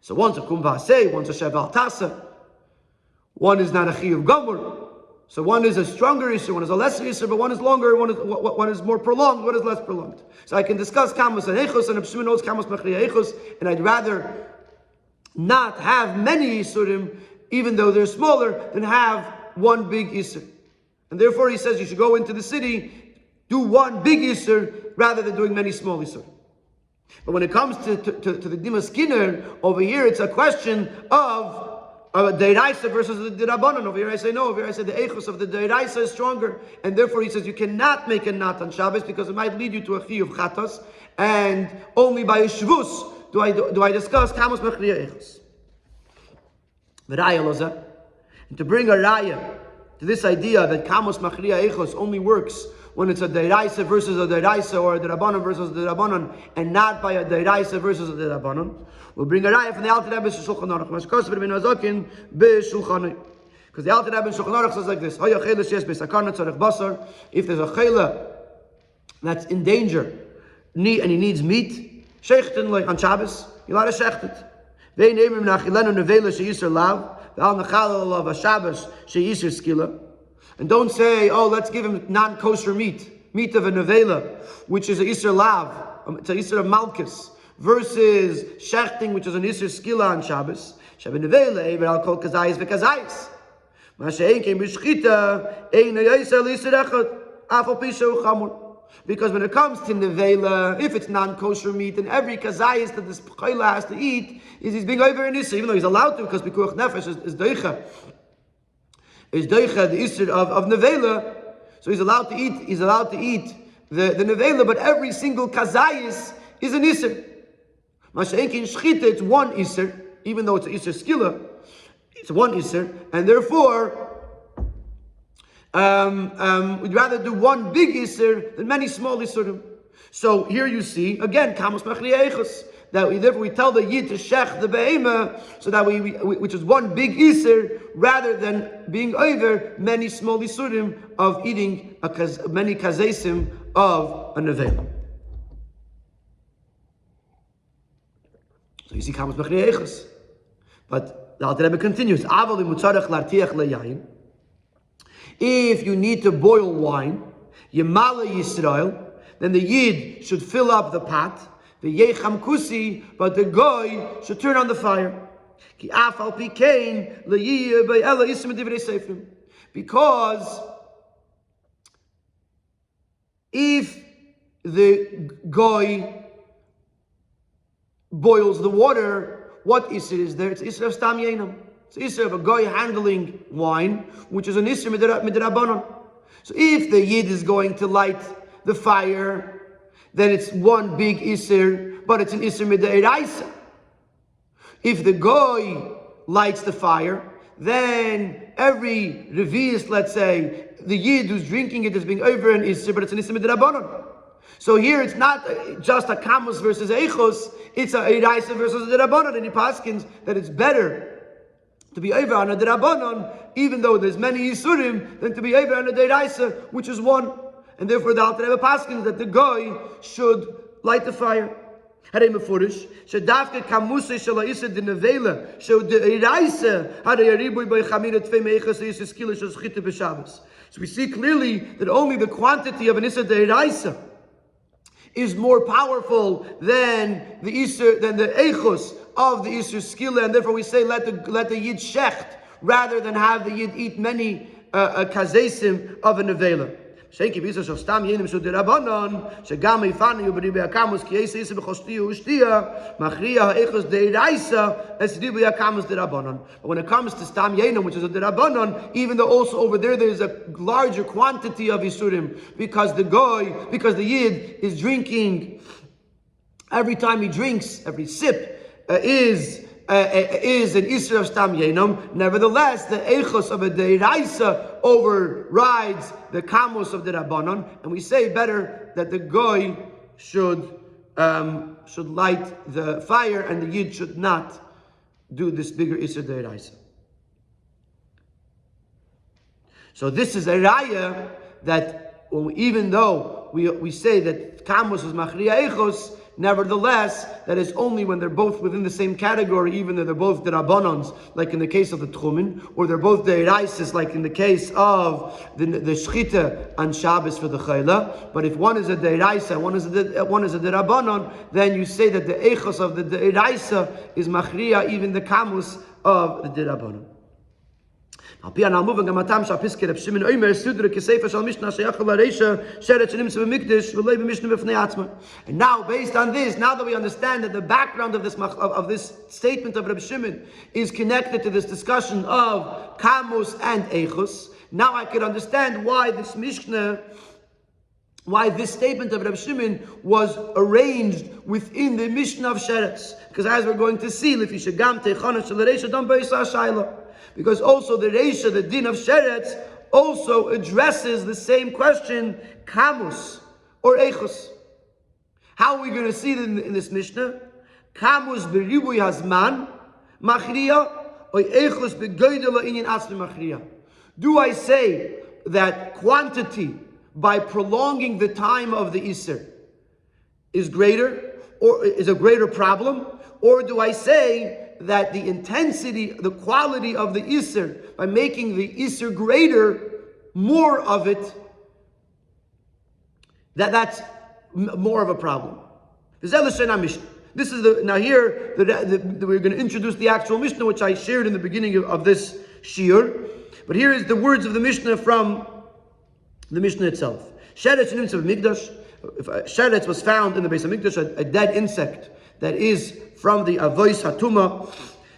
So one's a kumva say, one's a sheval tasa. One is not a chiyuv gomor. So one is a stronger issue, one is a lesser issue, but one is longer, one is more prolonged, one is less prolonged. So I can discuss kamus and echos, and Shmuel knows kamus machriya echos, and I'd rather not have many isurim, even though they're smaller, than have one big isur. And therefore he says you should go into the city, do one big isur, rather than doing many small isur. But when it comes to the Dimas Kinner, over here it's a question of a Deiraisa versus the Dirabanan. Over here I say no, over here I say the Echos of the Deiraisa is stronger, and therefore he says you cannot make a knot on Shabbos because it might lead you to a Chi of Chatas, and only by a Shvus do I discuss Kamos Mechriya Echos. The Raya Loza, and to bring a Raya to this idea that Kamos Mechriya Echos only works when it's a Deiraisa versus a Deiraisa, or a Derabanan versus a Derabanan, and not by a Deiraisa versus a Derabanan. We'll bring a raya from the Alter Rebbe Shulchan Aruch. Because the Alter Rebbe Shulchan Aruch says like this: if there's a chayla that's in danger and he needs meat, shechten like on Shabbos, you let it shecht it. They name him nachilenu nevela sheyiser lav, ve'al nachal of a Shabbos sheyiser skila. And don't say, oh, let's give him non-kosher meat of a nevela, which is a iser lav, it's a iser of malchus, versus shechting, which is an iser skila on Shabbos. Shabbos nevela, even al kol kazayis v'kazayis. Masha'en kein b'shchita, ein ha'yisar l'iser echad, afal pisho chamor. Because when it comes to nevela, if it's non-kosher meat, and every kazayis that this chayla has to eat, he's being over an iser, even though he's allowed to, because pikuach nefesh is doicha. Is doicha the isser of nevela, so he's allowed to eat the nevela, but every single kazayis is an isser. Masha'enkin shchita, it's one isser, even though it's an isser skila, it's one isser, and therefore we'd rather do one big isser than many small isserim. So here you see again kamos machriya echos, that therefore we tell the yid to shech the be'ema, so that we which is one big iser, rather than being over many small isurim of eating many kazesim of a nevel. So you see kamos machriya echos. But the Alter Rebbe continues, if you need to boil wine, Yemala Yisrael, then the Yid should fill up the pot, the Yecham Kusi, but the Goy should turn on the fire. Because if the Goy boils the water, what Isser is there? It's Isser of Stam Yenam. It's Isser of a Goy handling wine, which is an Isser Midrabanon. So if the Yid is going to light the fire, then it's one big Isser, but it's an Isser Midrabanon. If the Goy lights the fire, then every Revius, let's say, the Yid who's drinking it is being over an Isser, but it's an Isser Midrabanon. So here it's not just a Kamos versus Eichos, it's a Eiraisa versus a Derabanan, and he paskins that it's better to be over on a Derabanan, even though there's many Yisurim, than to be over on a Deraisa, which is one. And therefore the Alter Rebbe paskins that the Goy should light the fire. Harei mefurish, shedavke kamusei shel ha'isur denevela, shel de'iraisa, harei yaribui b'chamir tfei meichas ha'isur skila shel schita b'Shabbos. So we see clearly that only the quantity of an isur de'iraisa is more powerful than the isur, than the echos of the Isur Skila, and therefore we say let the Yid shecht rather than have the Yid eat many kazesim of a nevela. Sheiki bisa shel stam yenim shel derabanan shegam ifanu b'ribei akamus ki yisei b'choshti ushtia machriya ha'echos deiraisa es ribei akamus derabanan. But when it comes to stam yenim, which is a derabanan, even though also over there is a larger quantity of isurim, because the Yid is drinking, every time he drinks, every sip is an Isra of Stam Yenom. Nevertheless, the Eichos of a Deiraisa overrides the Kamos of the Rabbanon, and we say better that the Goy should light the fire and the Yid should not do this bigger Isra Deiraisa. So this is a raya that even though we say that Kamos is Machriya Eichos, nevertheless, that is only when they're both within the same category, even though they're both derabbanans, like in the case of the tchumen, or they're both deiraisis, like in the case of the shchita on Shabbos for the chayla. But if one is a deiraisa, one is a derabbanan, then you say that the echos of the deiraisa is machriya, even the kamus of the derabbanan. And now, based on this, now that we understand that the background of this statement of Rabbi Shimon is connected to this discussion of Kamus and Eichus, now I can understand why this statement of Rabbi Shimon was arranged within the Mishnah of Sheretz. Because as we're going to see, because also the Reisha, the din of Sheretz, also addresses the same question, Kamus or Eichus. How are we going to see it in this Mishnah? Kamus beribui hazman machriya or Eichus begoydela inyan asmi machriya. Do I say that quantity by prolonging the time of the Isser is greater, or is a greater problem? Or do I say that the intensity, the quality of the Isser, by making the Isser greater, more of it, that's more of a problem? This is now here we're going to introduce the actual Mishnah, which I shared in the beginning of this shiur. But here is the words of the Mishnah from the Mishnah itself. Sheretz was found in the Beis HaMikdash, a dead insect that is from the Avois Hatuma.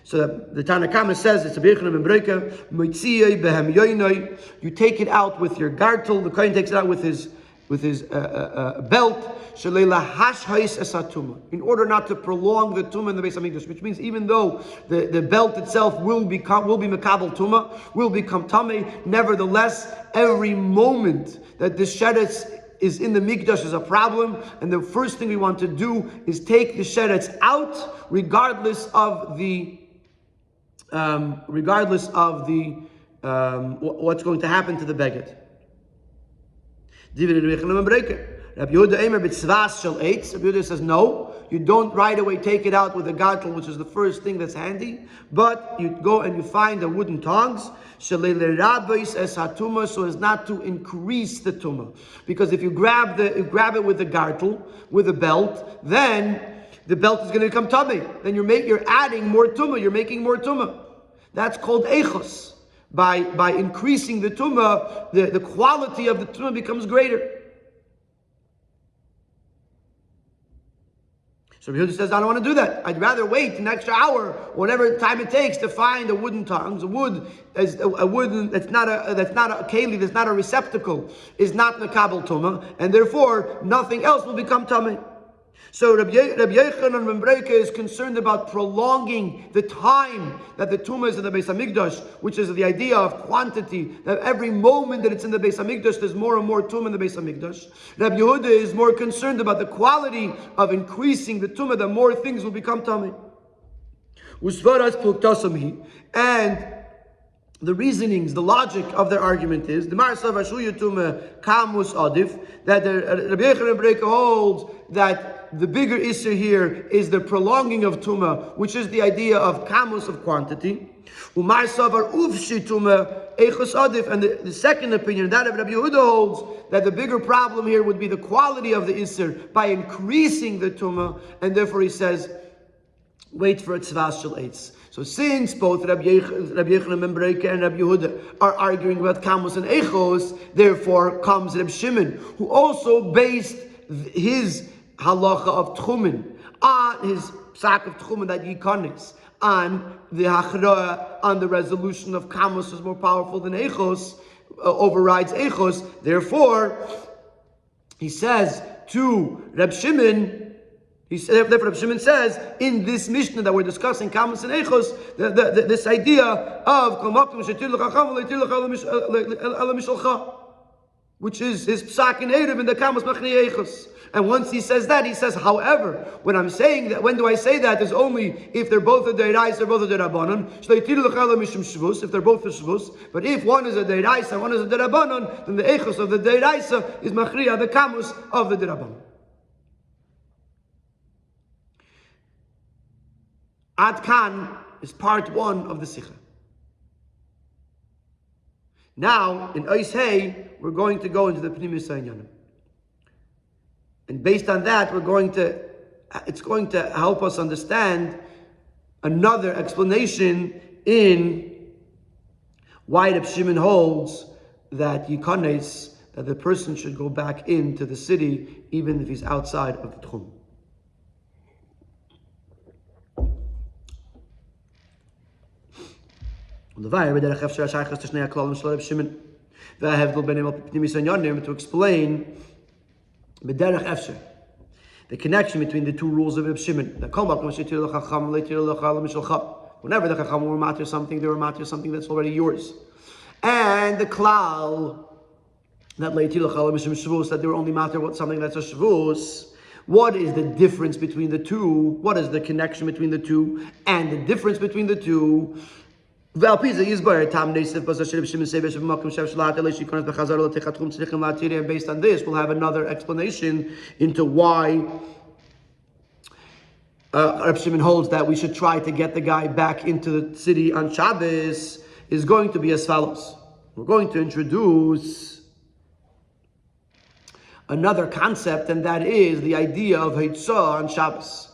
So the Tanakama says it's a Birchanam and Breka, Moitziyei behem yoinoi. You take it out with your gartel. The Kohen takes it out with his belt. Shalela hashhais esatuma. In order not to prolong the tumah in the Beis HaMikdash, which means even though the belt itself will be makabel tumah, will become tamei, nevertheless, every moment that this sheretz is in the mikdash is a problem, and the first thing we want to do is take the sheretz out, regardless of what's going to happen to the beged. Rabbi Yehuda says no, you don't right away take it out with a gartel, which is the first thing that's handy, but you go and you find the wooden tongs, so as not to increase the tumah. Because if you grab it with the gartel, with a belt, then the belt is going to become tummy. Then you're adding more tumah, you're making more tumah. That's called eichos. By increasing the tumah, the quality of the tumah becomes greater. So Yehuda says, I don't want to do that. I'd rather wait an extra hour, whatever time it takes, to find a wooden tongs. A wood is a wooden that's not a keli, that's not a receptacle, is not makabel tumah, and therefore nothing else will become tumah. So Rabbi Yochanan ben Breka is concerned about prolonging the time that the tumah is in the Beis HaMikdash, which is the idea of quantity, that every moment that it's in the Beis HaMikdash, there's more and more tumah in the Beis HaMikdash. Rabbi Yehuda is more concerned about the quality of increasing the tumah, that more things will become tumah. And the reasonings, the logic of their argument is the Marsav Ashuya Tumah Kamus Adif, that Rabbi Yochanan ben Breka holds that the bigger issue here is the prolonging of tumah, which is the idea of kamus, of quantity. And the second opinion, that of Rabbi Yehuda, holds that the bigger problem here would be the quality of the isser by increasing the tumah, and therefore he says wait for a tzvas shel eitz. So since both Rabbi Yochanan ben Bereika and Rabbi Yehuda are arguing about kamos and echos, therefore comes Reb Shimon, who also based his halacha of tchumen on his sack of tchumen that yikonis, on the hachrah, on the resolution of kamos is more powerful than echos, overrides echos. Therefore, he says to Reb Shimon, therefore Reb Shimon says, in this Mishnah that we're discussing, Kamos and Echos, this idea of which is his Psak in Erev in the Kamos Machni Echos. And once he says that, he says, however, when I'm saying that, when do I say that? Is only if they're both a Deiraisa, they're both a Derabanan. If they're both a Shvus. But if one is a Deiraisa, one is a Derabanan, then the Echos of the Deiraisa is Machriya, the Kamos of the Derabanan. Ad Kan is part 1 of the Sikha. Now, in Ois Hey, we're going to go into the Pnimis Ha'inyanim. And based on that, it's going to help us understand another explanation in why Reb Shimon holds that Yikones, that the person should go back into the city even if he's outside of the Tchum. To explain the connection between the two rules of Reb Shimon. Whenever the Chacham will matter something, they will matter something that's already yours. And the klal that that they will only matter something that's a shvus. What is the difference between the two? What is the connection between the two? And the difference between the two? And based on this, we'll have another explanation into why Reb Shimon holds that we should try to get the guy back into the city on Shabbos is going to be as follows. We're going to introduce another concept, and that is the idea of Heitzah on Shabbos.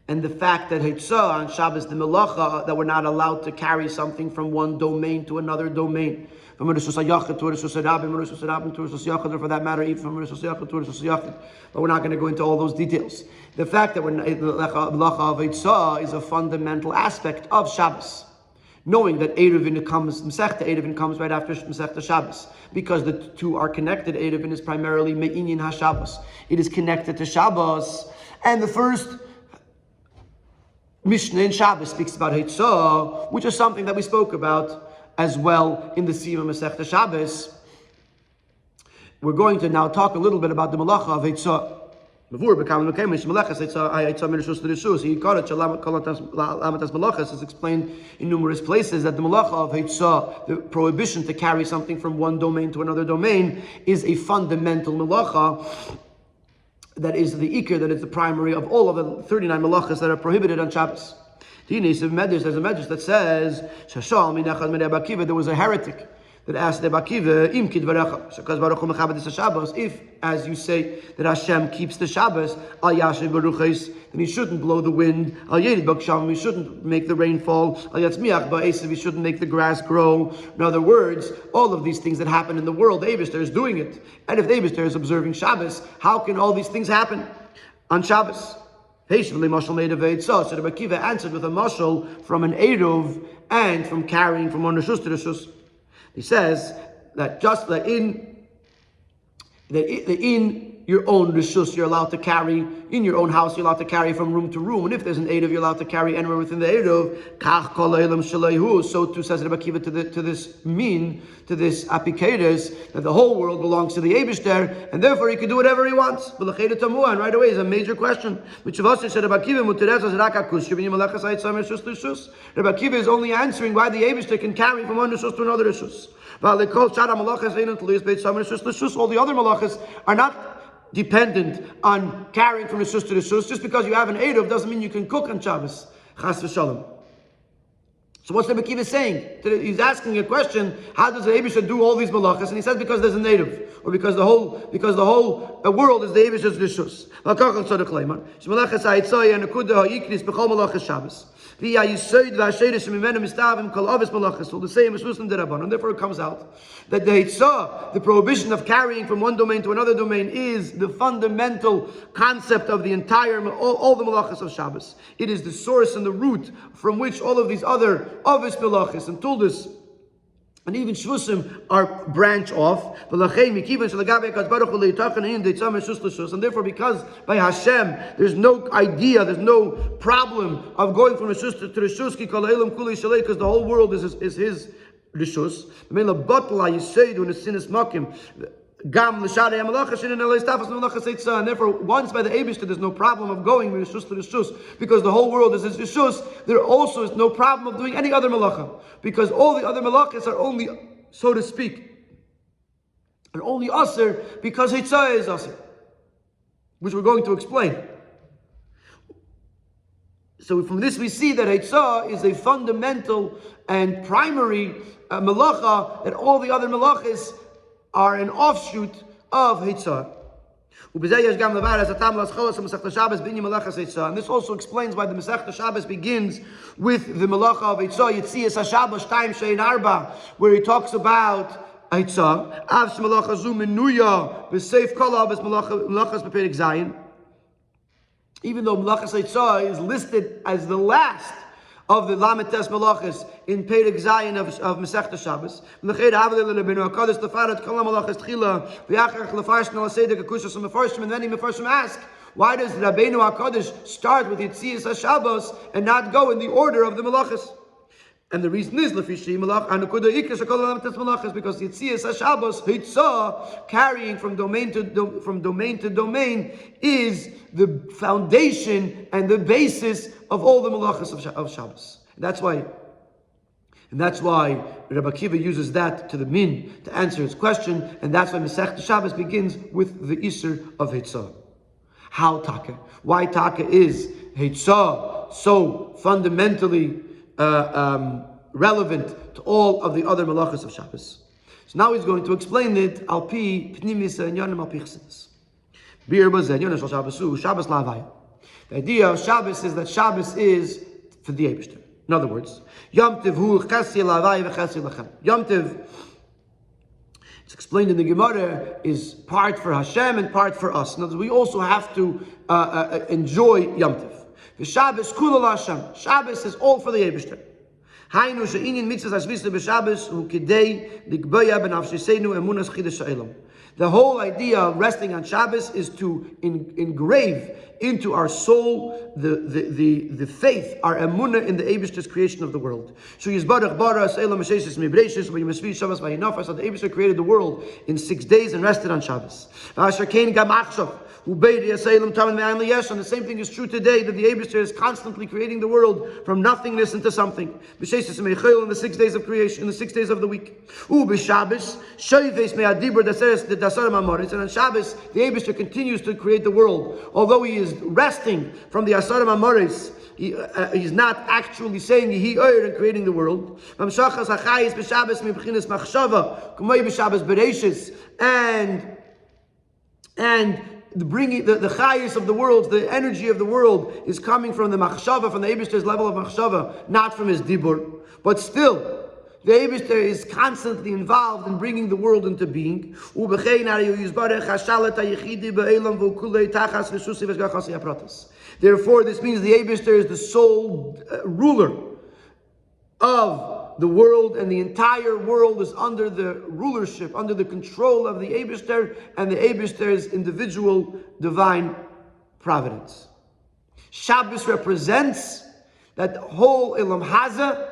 And the fact that Heitzah on Shabbos, the melacha, that we're not allowed to carry something from one domain to another domain. From Rishus HaYachid to Rishus HaRabbi, from Rishus HaRabbi to Rishus HaYachid, or for that matter, even from Rishus HaYachid to Rishus HaYachid. But we're not going to go into all those details. The fact that the melacha of Heitzah is a fundamental aspect of Shabbos. Knowing that Eiruvin comes, Mesechta Eiruvin comes right after Mesechta Shabbos. Because the two are connected, Eiruvin is primarily Me'inyin HaShabbos. It is connected to Shabbos. And the first Mishnah in Shabbos speaks about Heitzah, which is something that we spoke about as well in the Siyum Mesechta Shabbos. We're going to now talk a little bit about the Malacha of Heitzah. Is explained in numerous places that the Malacha of Heitzah, the prohibition to carry something from one domain to another domain, is a fundamental Malacha. That is the Iker, that is the primary of all of the 39 malachas that are prohibited on Shabbos. There's a medrash that says, there was a heretic that asked Rebbe Akiva, if, as you say, that Hashem keeps the Shabbos, then he shouldn't blow the wind, he shouldn't make the rain fall, he shouldn't make the grass grow. In other words, all of these things that happen in the world, the Eibishter is doing it. And if the Eibishter is observing Shabbos, how can all these things happen on Shabbos? So Rebbe Akiva answered with a mashal from an Eruv and from carrying from one Rishus to Rishus. He says that just that in your own rishus, you're allowed to carry, in your own house, you're allowed to carry from room to room. And if there's an Eruv, you're allowed to carry anywhere within the Eruv. Kach kol ha'olam shaleihu. So too says Rebbe Akiva to this apikeres, that the whole world belongs to the Eibishter, and therefore he can do whatever he wants. And right away is a major question. Rebbe Akiva is only answering why the Eibishter can carry from one rishus to another rishus. All the other malachas are not dependent on carrying from rishus to rishus. Just because you have an Eruv doesn't mean you can cook on Shabbos. Chas v'shalom. So what's Rabbi Kiva saying? He's asking a question, how does the Eibusher do all these malachas? And he says because there's a native, or because the whole world is the Eibusher's rishus. And therefore it comes out that the Hitzah, the prohibition of carrying from one domain to another domain, is the fundamental concept of the entire, all the malachas of Shabbos. It is the source and the root from which all of these other Avis malachas and Tuldas and even Shvusim are branch off. And therefore, because by Hashem there's no idea, there's no problem of going from Rishus to Rishus, because the whole world is his Rishus. And therefore, once by the Eibishter, there's no problem of going from Rishus to Rishus, because the whole world is his Rishus. There also is no problem of doing any other malacha, because all the other malachas are only, so to speak, are only aser because Hitzah is aser, which we're going to explain. So from this we see that Hitzah is a fundamental and primary malacha, that all the other malachas are an offshoot of Hitzah. And this also explains why the Mesechta Shabbos begins with the Malacha of Hitzah, Yitzias HaShabbos Taim Shein Arba, where he talks about Hitzah. Avsh Malacha Zu Menuya B'Seif Kala B'Malachas B'Perek Zayin. Even though Malachas Hitzah is listed as the last of the Lametes Malachas in Perek Zayin of Mesechta Shabbos. And then he Mefarshim ask, why does Rabbeinu HaKadosh start with Yitzias HaShabbos and not go in the order of the Malachas? And the reason is because Yitzias HaShabbos, Hitzah, carrying from domain to domain, is the foundation and the basis of all the malachas of Shabbos. And that's why Rabbi Akiva uses that to the min to answer his question, and that's why Mesechta Shabbos begins with the Isser of Hitzah. How taka? Why taka is Hitzah so fundamentally relevant to all of the other malachas of Shabbos? So now he's going to explain it al pi pnimis enyanim al pi chassidus. The idea of Shabbos is that Shabbos is for the Eibishter. In other words, Yom Tov hu chesed lavai v'chesed lachem. Yom Tov, it's explained in the Gemara, is part for Hashem and part for us. In other words, we also have to enjoy Yom Tov. The Shabbos kula Hashem. Shabbos is all for the Eibishter. Hainu she'inyan mitzvahs hashvisa b'Shabbos hu kidei likboya b'nafsheseinu emunas chidush ha'olam. The whole idea of resting on Shabbos is to engrave into our soul the faith, our emunah in the Eibishter's creation of the world. So the Eibishter created the world in 6 days and rested on Shabbos. And the same thing is true today, that the Eibishter is constantly creating the world from nothingness into something. In the 6 days of creation, in the 6 days of the week. And on Shabbos, the Eibishter continues to create the world. Although he is resting from the Asarim Amoris, he's not actually saying Yehi Oyer and creating the world. And the chayis of the world, the energy of the world, is coming from the machshava, from the Eibishter's level of machshava, not from his dibur. But still, the Eibishter is constantly involved in bringing the world into being. Therefore, this means the Eibishter is the sole ruler of the world, and the entire world is under the rulership, under the control of the Eibishter and the Eibishter's individual divine providence. Shabbos represents that the whole Elam Haza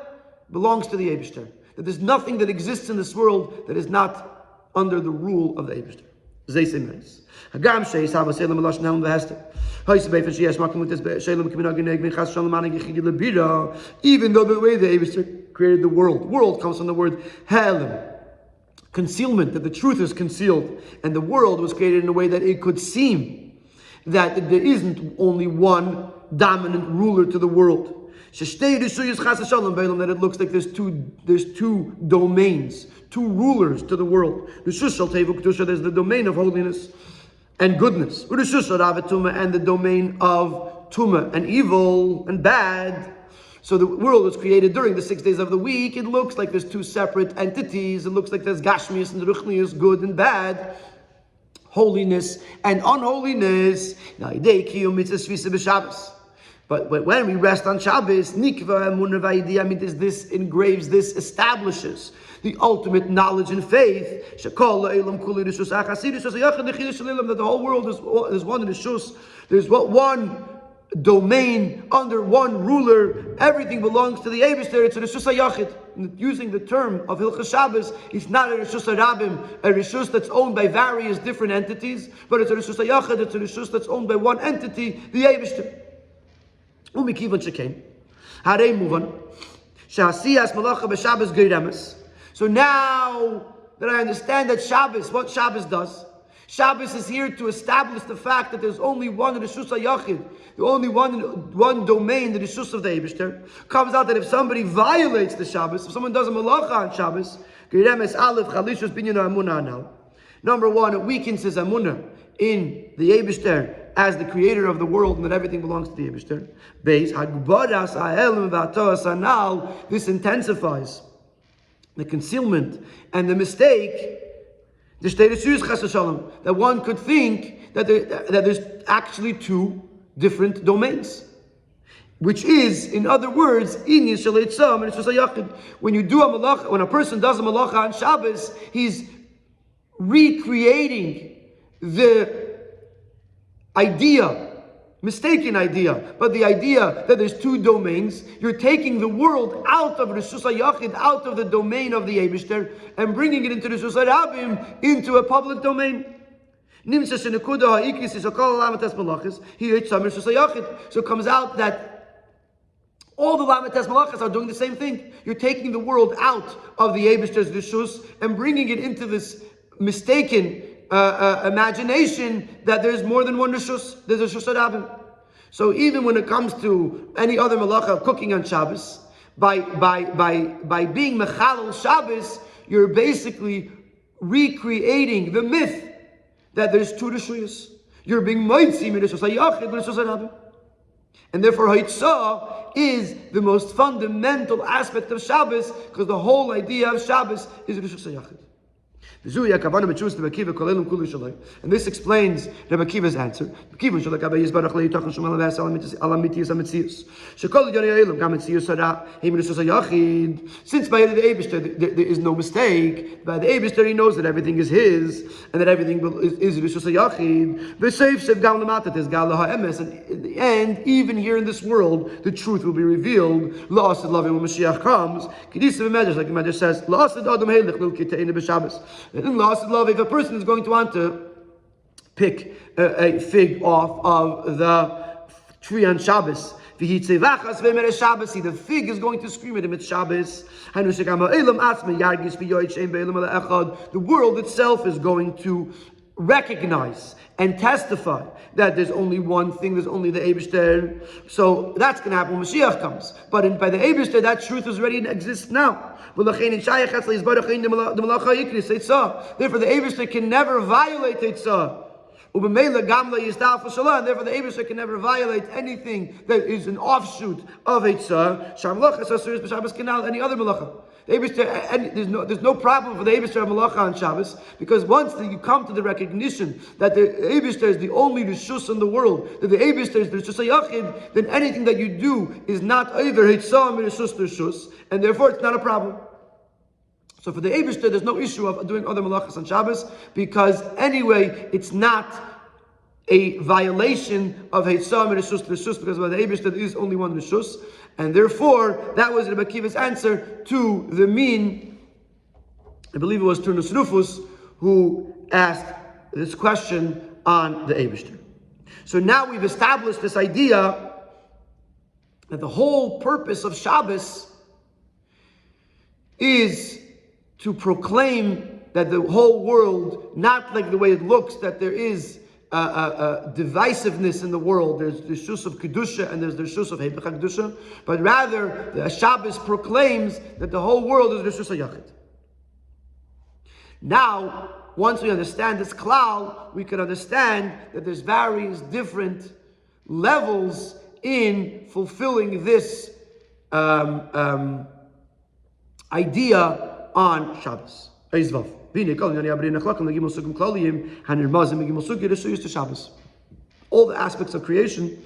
belongs to the Eibishter. That there's nothing that exists in this world that is not under the rule of the Eibishter. Even though the way the Eibishter created the world comes from the word helem, concealment, that the truth is concealed, and the world was created in a way that it could seem that there isn't only one dominant ruler to the world. That it looks like there's two domains, two rulers to the world. There's the domain of holiness and goodness, and the domain of tumah and evil and bad. So the world was created during the 6 days of the week. It looks like there's two separate entities. It looks like there's gashmius and ruchnius, good and bad, holiness and unholiness. But when we rest on Shabbos, this engraves, this establishes the ultimate knowledge and faith. That the whole world is one rishus. There's one domain under one ruler. Everything belongs to the Eibishter. It's a rishus hayachid. Using the term of Hilchas Shabbos, it's not a rishus harabim, a rishus that's owned by various different entities, but it's a rishus hayachid. It's a rishus that's owned by one entity, the Eibishter. So now that I understand that Shabbos, what Shabbos does, Shabbos is here to establish the fact that there's only one Rishus HaYachid, the only one domain, the Rishus of the Eibishter. Comes out that if somebody violates the Shabbos, if someone does a malacha on Shabbos, number one, it weakens his amunah in the Eibishter as the creator of the world and that everything belongs to the Eibishter. This intensifies the concealment and the mistake, that one could think that there's actually two different domains, which is, in other words, when you do a malacha, when a person does a malacha on Shabbos, he's recreating the mistaken idea, but the idea that there's two domains. You're taking the world out of Rishus HaYachid, out of the domain of the Eibishter, and bringing it into Rishus HaRabim, into a public domain. So it comes out that all the Lamates Malachas are doing the same thing. You're taking the world out of the Eibishter's Rishus and bringing it into this mistaken imagination that there's more than one Rishus, there's a Rishus HaRabim. So even when it comes to any other malacha of cooking on Shabbos, by being Mechalel Shabbos, you're basically recreating the myth that there's two Rishuyos. You're being Moitzi min Rishus HaYachid and Rishus HaRabim. And therefore Haitzah is the most fundamental aspect of Shabbos, because the whole idea of Shabbos is Rishus HaYachid. And this explains Rabbi Akiva's answer. Since by the Eibishter there is no mistake, by the Eibishter he knows that everything is his, and that everything is Rishus HaYachid. And in the end, even here in this world, the truth will be revealed. When Mashiach comes, like the Medrash says, in lost love, if a person is going to want to pick a fig off of the tree on Shabbos, the fig is going to scream at him, it's Shabbos. The world itself is going to recognize and testify that there's only one thing, there's only the Eibishter. So that's going to happen when Mashiach comes. But by the Eibishter, that truth is already exists now. Therefore, the Eibishter can never violate Eitzah. And therefore the Eibishter can never violate anything that is an offshoot of Eitzah. Any other malacha. The Eibishter, there's no problem for the Eibishter of malacha on Shabbos, because once you come to the recognition that the Eibishter is the only Rishus in the world, that the Eibishter is the Rishus HaYachid, then anything that you do is not either Eitzah or Rishus to Rishus, and therefore it's not a problem. So for the Eibishter, there's no issue of doing other malachas on Shabbos, because anyway, it's not a violation of Eitzah and Rishus to Rishus, because by the Eibishter there is only one Rishus, and therefore that was Rabbi Akiva's answer to the mean, I believe it was Turnus Rufus, who asked this question on the Eibishter. So now we've established this idea that the whole purpose of Shabbos is to proclaim that the whole world, not like the way it looks, that there is divisiveness in the world. There's the Rishus of Kedusha and there's the Rishus of Hebech Kedusha, but rather the Shabbos proclaims that the whole world is Rishus HaYachid. Now, once we understand this klal, we can understand that there's various different levels in fulfilling this idea on Shabbos. All the aspects of creation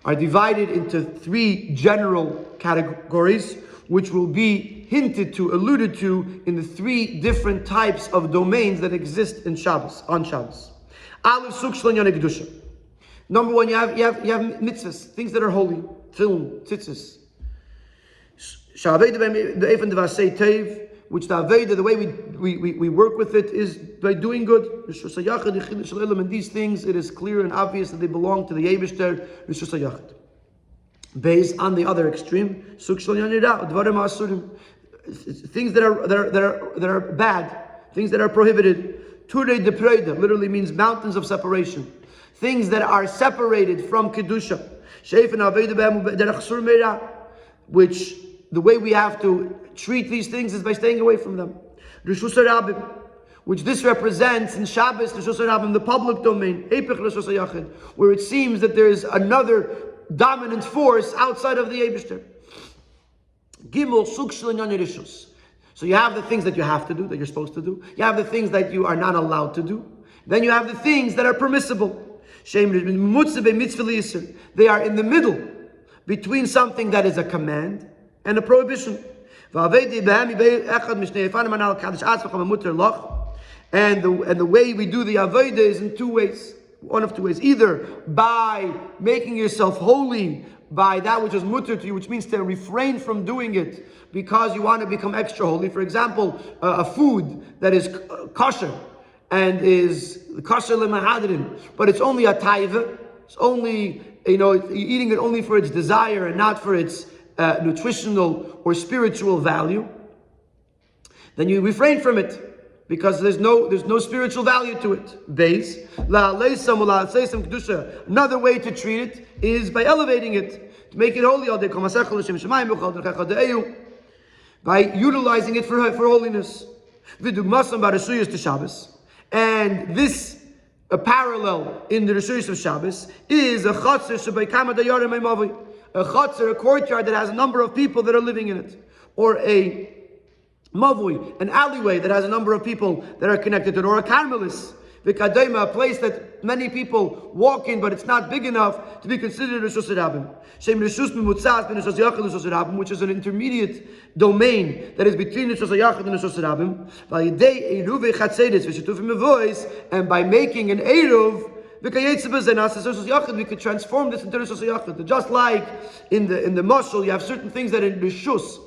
are divided into three general categories, which will be hinted to, alluded to, in the three different types of domains that exist in Shabbos, on Shabbos. Number one, you have mitzvahs, things that are holy, tefillin, tzitzis. Which the Aveda, the way we work with it is by doing good. And these things, it is clear and obvious that they belong to the Eibishter, Rishus HaYachid. Based on the other extreme, things that are bad, things that are prohibited. Turei de Preda literally means mountains of separation. Things that are separated from Kedusha. Which the way we have to treat these things is by staying away from them. Rishus HaRabim, which this represents in Shabbos, Rishus HaRabim, the public domain, Eipech Rishus HaYachid, where it seems that there is another dominant force outside of the Eibishter. Gimel Suk Shel Inyan Rishus. So you have the things that you have to do, that you're supposed to do. You have the things that you are not allowed to do. Then you have the things that are permissible. They are in the middle between something that is a command and a prohibition. And the way we do the Avodah is in two ways. One of two ways. Either by making yourself holy by that which is mutter to you, which means to refrain from doing it because you want to become extra holy. For example, a food that is kosher and is kosher lemahadrin, but it's only a taiva. It's only, you're eating it only for its desire and not for its nutritional or spiritual value. Then you refrain from it because there's no spiritual value to it. Another way to treat it is by elevating it, to make it holy, by utilizing it for holiness. And this a parallel in the Rishus of Shabbos is a chatzar, a courtyard that has a number of people that are living in it, or a mavui, an alleyway that has a number of people that are connected to it, or a karmelis, a place that many people walk in, but it's not big enough to be considered Rishus HaRabim. Which is an intermediate domain that is between Rishus HaYachid and Rishus HaRabim. And by making an Eruv, we could transform this into Rishus HaYachid. Just like in the Moshe, you have certain things that in Rishus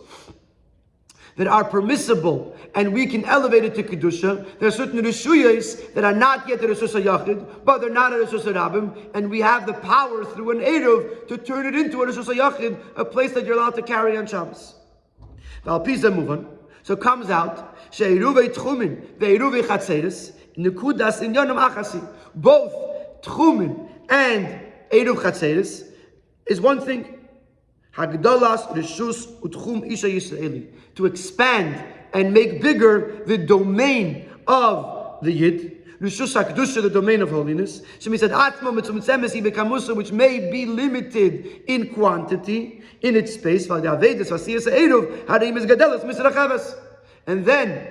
that are permissible, and we can elevate it to Kedusha. There are certain Rishuyas that are not yet a Rishus HaYachid, but they're not a Rishus HaRabim, and we have the power through an Eruv to turn it into a Rishus HaYachid, a place that you're allowed to carry on Shabbos. So it comes out, She'eruvei Tchumin, ve'eruvei Chatzeres, Nekudas Inyanam Achasi. Both Tchumin and Eruv Chatzeres is one thing. Hagdalas Rishus Utchum Isha Yisraeli, to expand and make bigger the domain of the Yid. Rishus HaKedusha, the domain of holiness. Which may be limited in quantity, in its space. And then,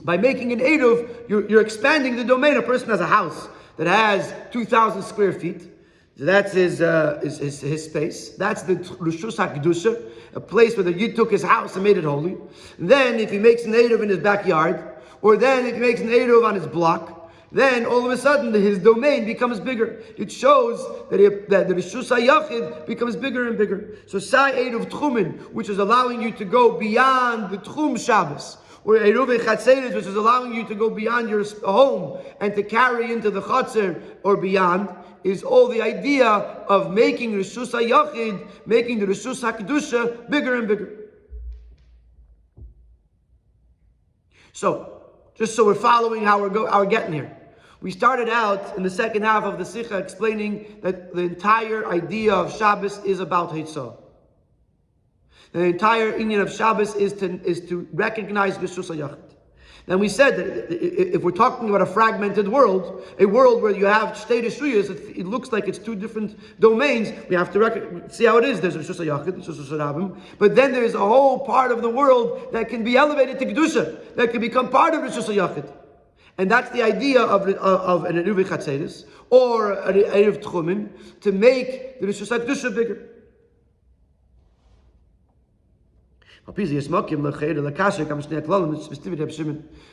by making an Eruv, you're expanding the domain. A person has a house that has 2,000 square feet. That's his space. That's the Rishus HaKedusha, a place where the Yid took his house and made it holy. And then if he makes an Eruv in his backyard, or then if he makes an Eruv on his block, then all of a sudden his domain becomes bigger. It shows that the Rishus HaYachid becomes bigger and bigger. So Sai Eruv Tchumin, which is allowing you to go beyond the Tchum Shabbos, or Eruvei Chatzeres, which is allowing you to go beyond your home and to carry into the Chatzer or beyond, is all the idea of making Rishus HaYachid, making the Rishus HaKedusha bigger and bigger. So, just so we're following how we're getting here. We started out in the second half of the Sikha explaining that the entire idea of Shabbos is about Hitzah. The entire inyan of Shabbos is to recognize Rishus HaYachid. Then we said that if we're talking about a fragmented world, a world where you have shtei reshuyos, it looks like it's two different domains. We have to see how it is. There's Rishus HaYachid, Rishus HaRabim, but then there's a whole part of the world that can be elevated to Kedusha, that can become part of Rishus HaYachid. And that's the idea of an Eruv Chatzeris or an Eruv Tchumen, to make the Rishus HaKedusha bigger.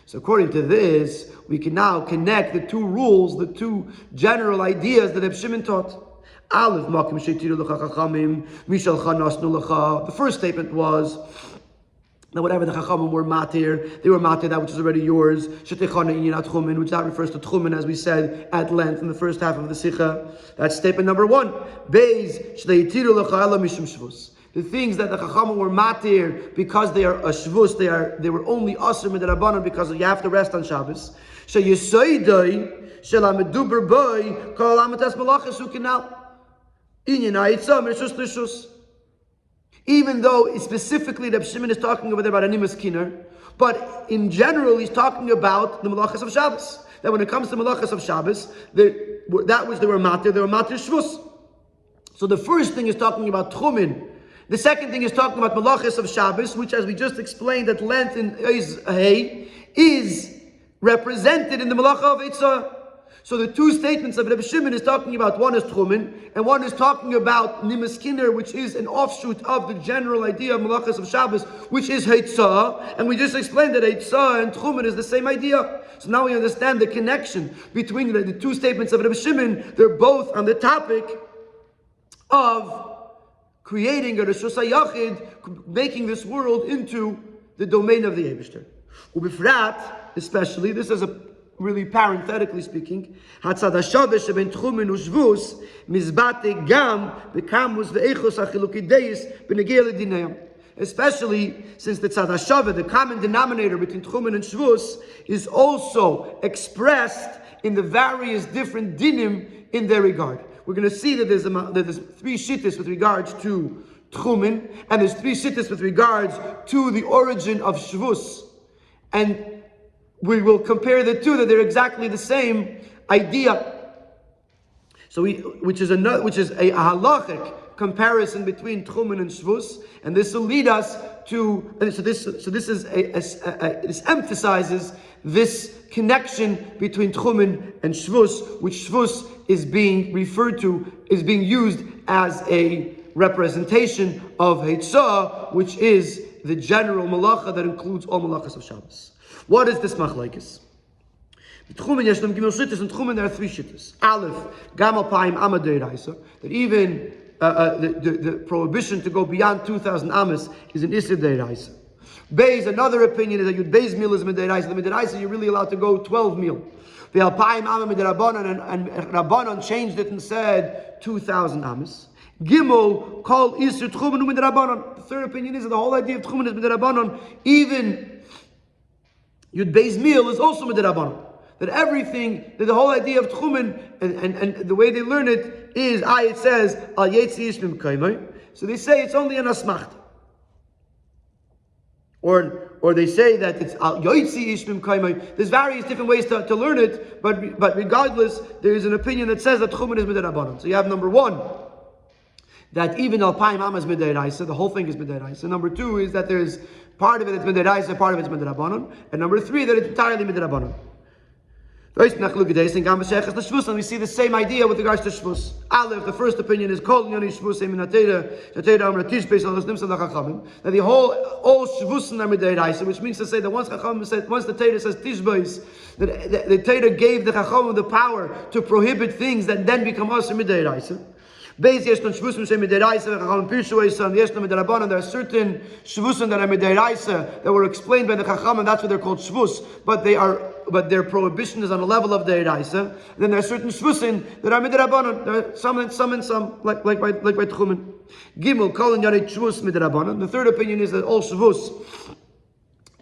So according to this, we can now connect the two rules, the two general ideas that Reb Shimon taught. The first statement was that whatever the Chachamim were matir, they were matir that which is already yours. Which that refers to Tchumen, as we said at length in the first half of the Sikha. That's statement number one. The things that the Chachamim were matir because they are a shvus, they were only asr midrabanan because you have to rest on Shabbos. Even though specifically Reb Shimon is talking over there about animus kinner, but in general he's talking about the malachas of Shabbos. That when it comes to malachas of Shabbos, that which they were matir shvus. So the first thing is talking about Tchumen. The second thing is talking about malachas of Shabbos, which, as we just explained at length in Hay, is represented in the malacha of Eitzah. So the two statements of Rabbi Shimon is talking about, one is Tchumen, and one is talking about Nimas Kinder, which is an offshoot of the general idea of malachas of Shabbos, which is Eitzah. And we just explained that Eitzah and Tchumen is the same idea. So now we understand the connection between the two statements of Rabbi Shimon. They're both on the topic of creating a Rishus HaYachid, making this world into the domain of the Eibishter. Ubifrat, especially, this is a really parenthetically speaking, Hatzad HaShaveh sheben Tchumen u'Shvus mizbate gam bekamus ve'echos ha'chilukei deis b'negei l'dineim. Especially since the Tzad HaShaveh, the common denominator between Tchumen and Shvus, is also expressed in the various different dinim in their regard. We're going to see that there's three shittas with regards to Tchumen, and there's three shittas with regards to the origin of Shvus. And we will compare the two, that they're exactly the same idea. So which is a halachic comparison between Tchumen and Shvus, and this will lead us to. This emphasizes this connection between Tchumen and Shvus, which Shvus is being referred to, is being used as a representation of Heitzah, which is the general malacha that includes all malachas of Shabbos. What is this machlokes? In Tchumen there are three shittas. Aleph, Gamal Paim Amad Deiraisa, that even the prohibition to go beyond 2,000 amas is an Isser Deiraisa. Beis, another opinion is that Yud Beis meal is Midiraisa. The Midiraisa you're really allowed to go 12 meal. The Alpaim Amad Midirabanan, and Rabbanan changed it and said 2,000 amas. Gimel, called Isser Tchumen Midirabanan. The third opinion is that the whole idea of Tchumen is Midirabanan. Even Yud Beis meal is also Midirabanan. That everything, that the whole idea of Tchumen and the way they learn it is, it says, Al Yetzi Ishmim Kaimai. So they say it's only an Asmachta. Or they say that it's Al Yetzi Ishmim Kaimai. There's various different ways to learn it, but regardless, there is an opinion that says that Tchumen is Midirabanan. So you have number one, that even Alpaim Amma is Midiraisa, the whole thing is Midiraisa. Number two is that there's part of it that's Midiraisa, part of it's Midirabanan. And number three, that it's entirely Midirabanan. And we see the same idea with regards to Shvus. Aleph, the first opinion is called Shvus that the all Shvusin are Midiraisa, which means to say that once the Torah says Tishbais, that the Torah gave the Chachamim the power to prohibit things that then become also Midiraisa. There are certain shvusim that are midiraisa that were explained by the Chachamim, that's why they're called shvus, but their prohibition is on a level of deiraisa. Then there are certain shvusim that are midirabanan. There are some, like by Tchumen. Gimel kol and shvus midirabanan. The third opinion is that all shvus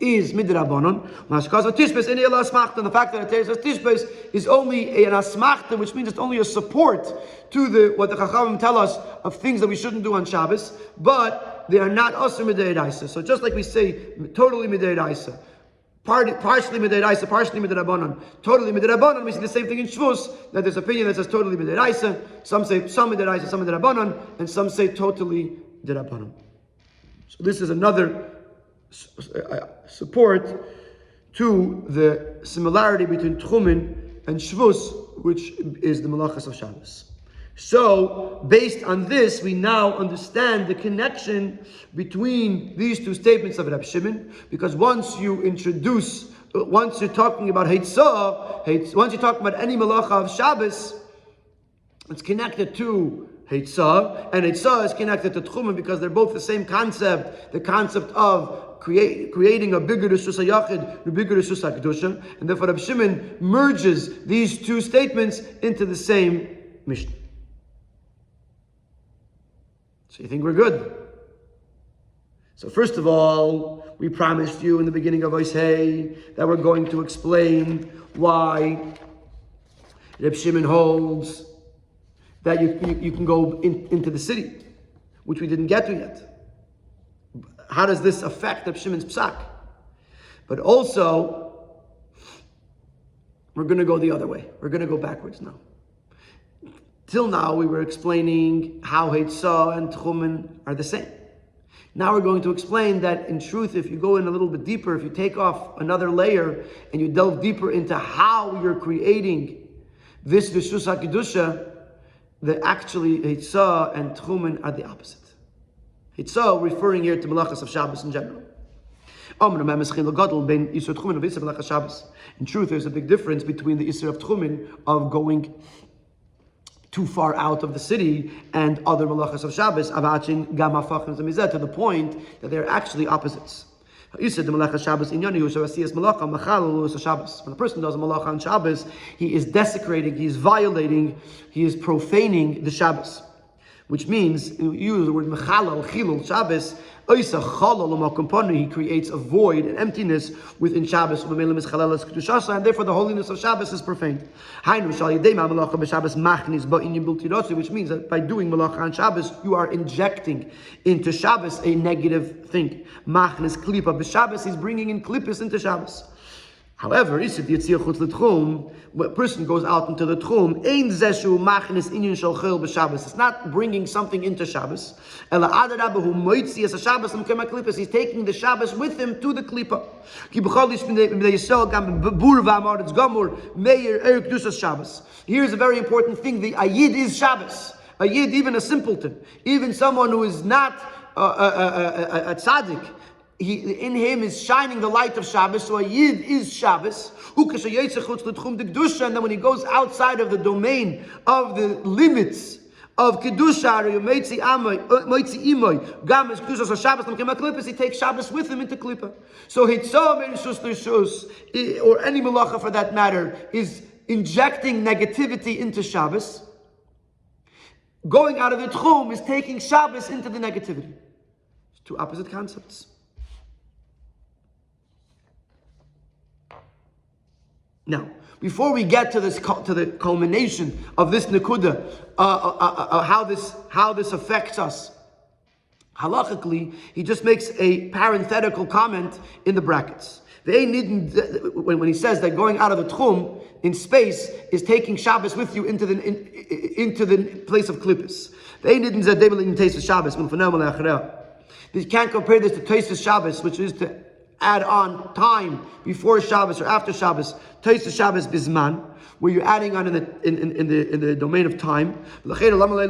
is midrabanon. Mashkaza tishbes in el asmachta. The fact that it says tishbes is only an asmachta, which means it's only a support to what the Chachamim tell us of things that we shouldn't do on Shabbos, but they are not asur mid'oraisa. So just like we say totally mid'oraisa, partially mid'oraisa, partially midrabanon, totally midrabanon, we see the same thing in Shvus, that there's opinion that says totally mid'oraisa. Some say some midrabanon, some midrabanon, and some say totally midrabanon. So this is another support to the similarity between Tchumen and Shvus, which is the Malachas of Shabbos. So, based on this, we now understand the connection between these two statements of Reb Shimon, because once you're talking about Heitzah, once you're talking about any Malacha of Shabbos, it's connected to Heitzah, and Heitzah is connected to Tchumen because they're both the same concept, the concept of creating a bigger Reshus HaYachid, a bigger Reshus HaKedusha, and therefore Rabbi Shimon merges these two statements into the same Mishnah. So you think we're good? So first of all, we promised you in the beginning of Osei that we're going to explain why Rabbi Shimon holds that you can go into the city, which we didn't get to yet. How does this affect Reb Shimon's psak? But also, we're going to go the other way. We're going to go backwards now. Till now, we were explaining how Heitzah and Tchumen are the same. Now we're going to explain that, in truth, if you go in a little bit deeper, if you take off another layer and you delve deeper into how you're creating this Reshus HaKedusha, that actually Heitzah and Tchumen are the opposite. Heitzah referring here to Malachas of Shabbos in general. In truth, there's a big difference between the Isser of Tchumen of going too far out of the city and other Malachas of Shabbos, to the point that they're actually opposites. When a person does a malacha on Shabbos, he is desecrating, he is violating, he is profaning the Shabbos. Which means, you use the word mechalal, chilul, Shabbos, he creates a void, an emptiness within Shabbos, and therefore the holiness of Shabbos is profaned. Which means that by doing malacha on Shabbos, you are injecting into Shabbos a negative thing. Machnis klipa b'Shabbos, he's bringing in klippus into Shabbos. However, when a person goes out into the tchum, it's not bringing something into Shabbos. He's taking the Shabbos with him to the klipa. Here's a very important thing: the ayid is Shabbos. Ayid, even a simpleton, even someone who is not a tzaddik, in him is shining the light of Shabbos, so a Yid is Shabbos. And then when he goes outside of the domain of the limits of Kedusha, he takes Shabbos with him into Klippa. So Hitzah, or any Malacha for that matter, is injecting negativity into Shabbos. Going out of the Tchum is taking Shabbos into the negativity. It's two opposite concepts. Now, before we get to the culmination of this nekuda, how this affects us, halachically, he just makes a parenthetical comment in the brackets. When he says that going out of the tchum in space is taking Shabbos with you into the place of klippus. You can't compare this to Tosfos Shabbos, which is to add on time before Shabbos or after Shabbos. Tosfos Shabbos bisman, where you're adding on in the domain of time. If you're allowed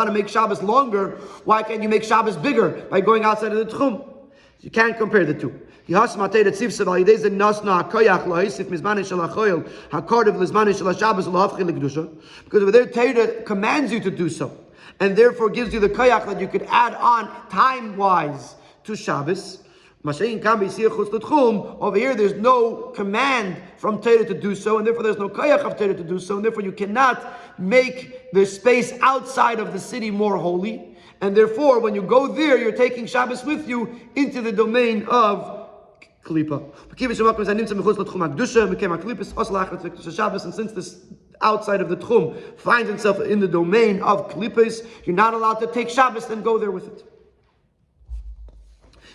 to make Shabbos longer, why can't you make Shabbos bigger by going outside of the tchum? You can't compare the two. Because over there Torah commands you to do so, and therefore gives you the koyach that you could add on time-wise to Shabbos. Over here, there's no command from Torah to do so, and therefore there's no koyach of Torah to do so, and therefore you cannot make the space outside of the city more holy, And therefore, when you go there, you're taking Shabbos with you into the domain of Klipa. And since this outside of the Tchum finds itself in the domain of Klipos, you're not allowed to take Shabbos and go there with it.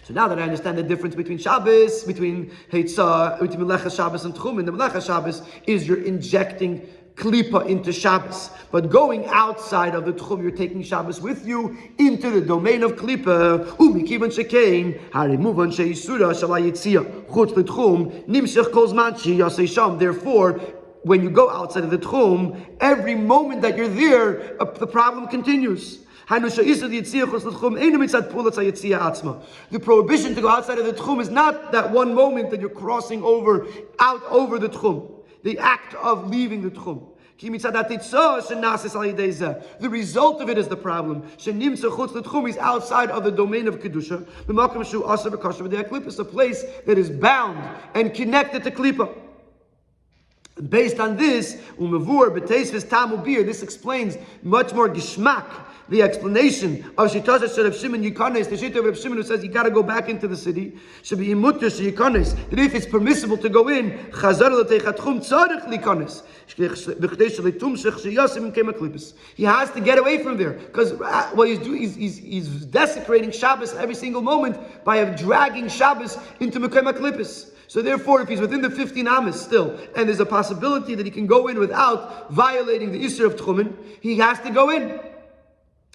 So now that I understand the difference between Shabbos, between Melechas Shabbos and Tchumen, the Melechas Shabbos is you're injecting Klipa into Shabbos. But going outside of the Tchum, you're taking Shabbos with you into the domain of Klipa. Umikivan shekein, harimuvan sheisura shalayitzia chutz l'tchum nimshech kol zman sheyasei sham. Therefore, when you go outside of the Tchum, every moment that you're there, the problem continues. The prohibition to go outside of the Tchum is not that one moment that you're crossing out over the Tchum. The act of leaving the Tchum. The result of it is the problem. He's outside of the domain of Kedusha. It's a place that is bound and connected to Klipa. Based on this, this explains much more gishmak, the explanation of Shittas Reb Shimon Yikones, the Shita of Reb Shimon who says you got to go back into the city. Should be imutter Yikones, that if it's permissible to go in, he has to get away from there, because what he's doing is he's desecrating Shabbos every single moment by dragging Shabbos into Mekem HaKlippos. So therefore, if he's within the 15 amas still, and there's a possibility that he can go in without violating the Isser of Tchumen, he has to go in.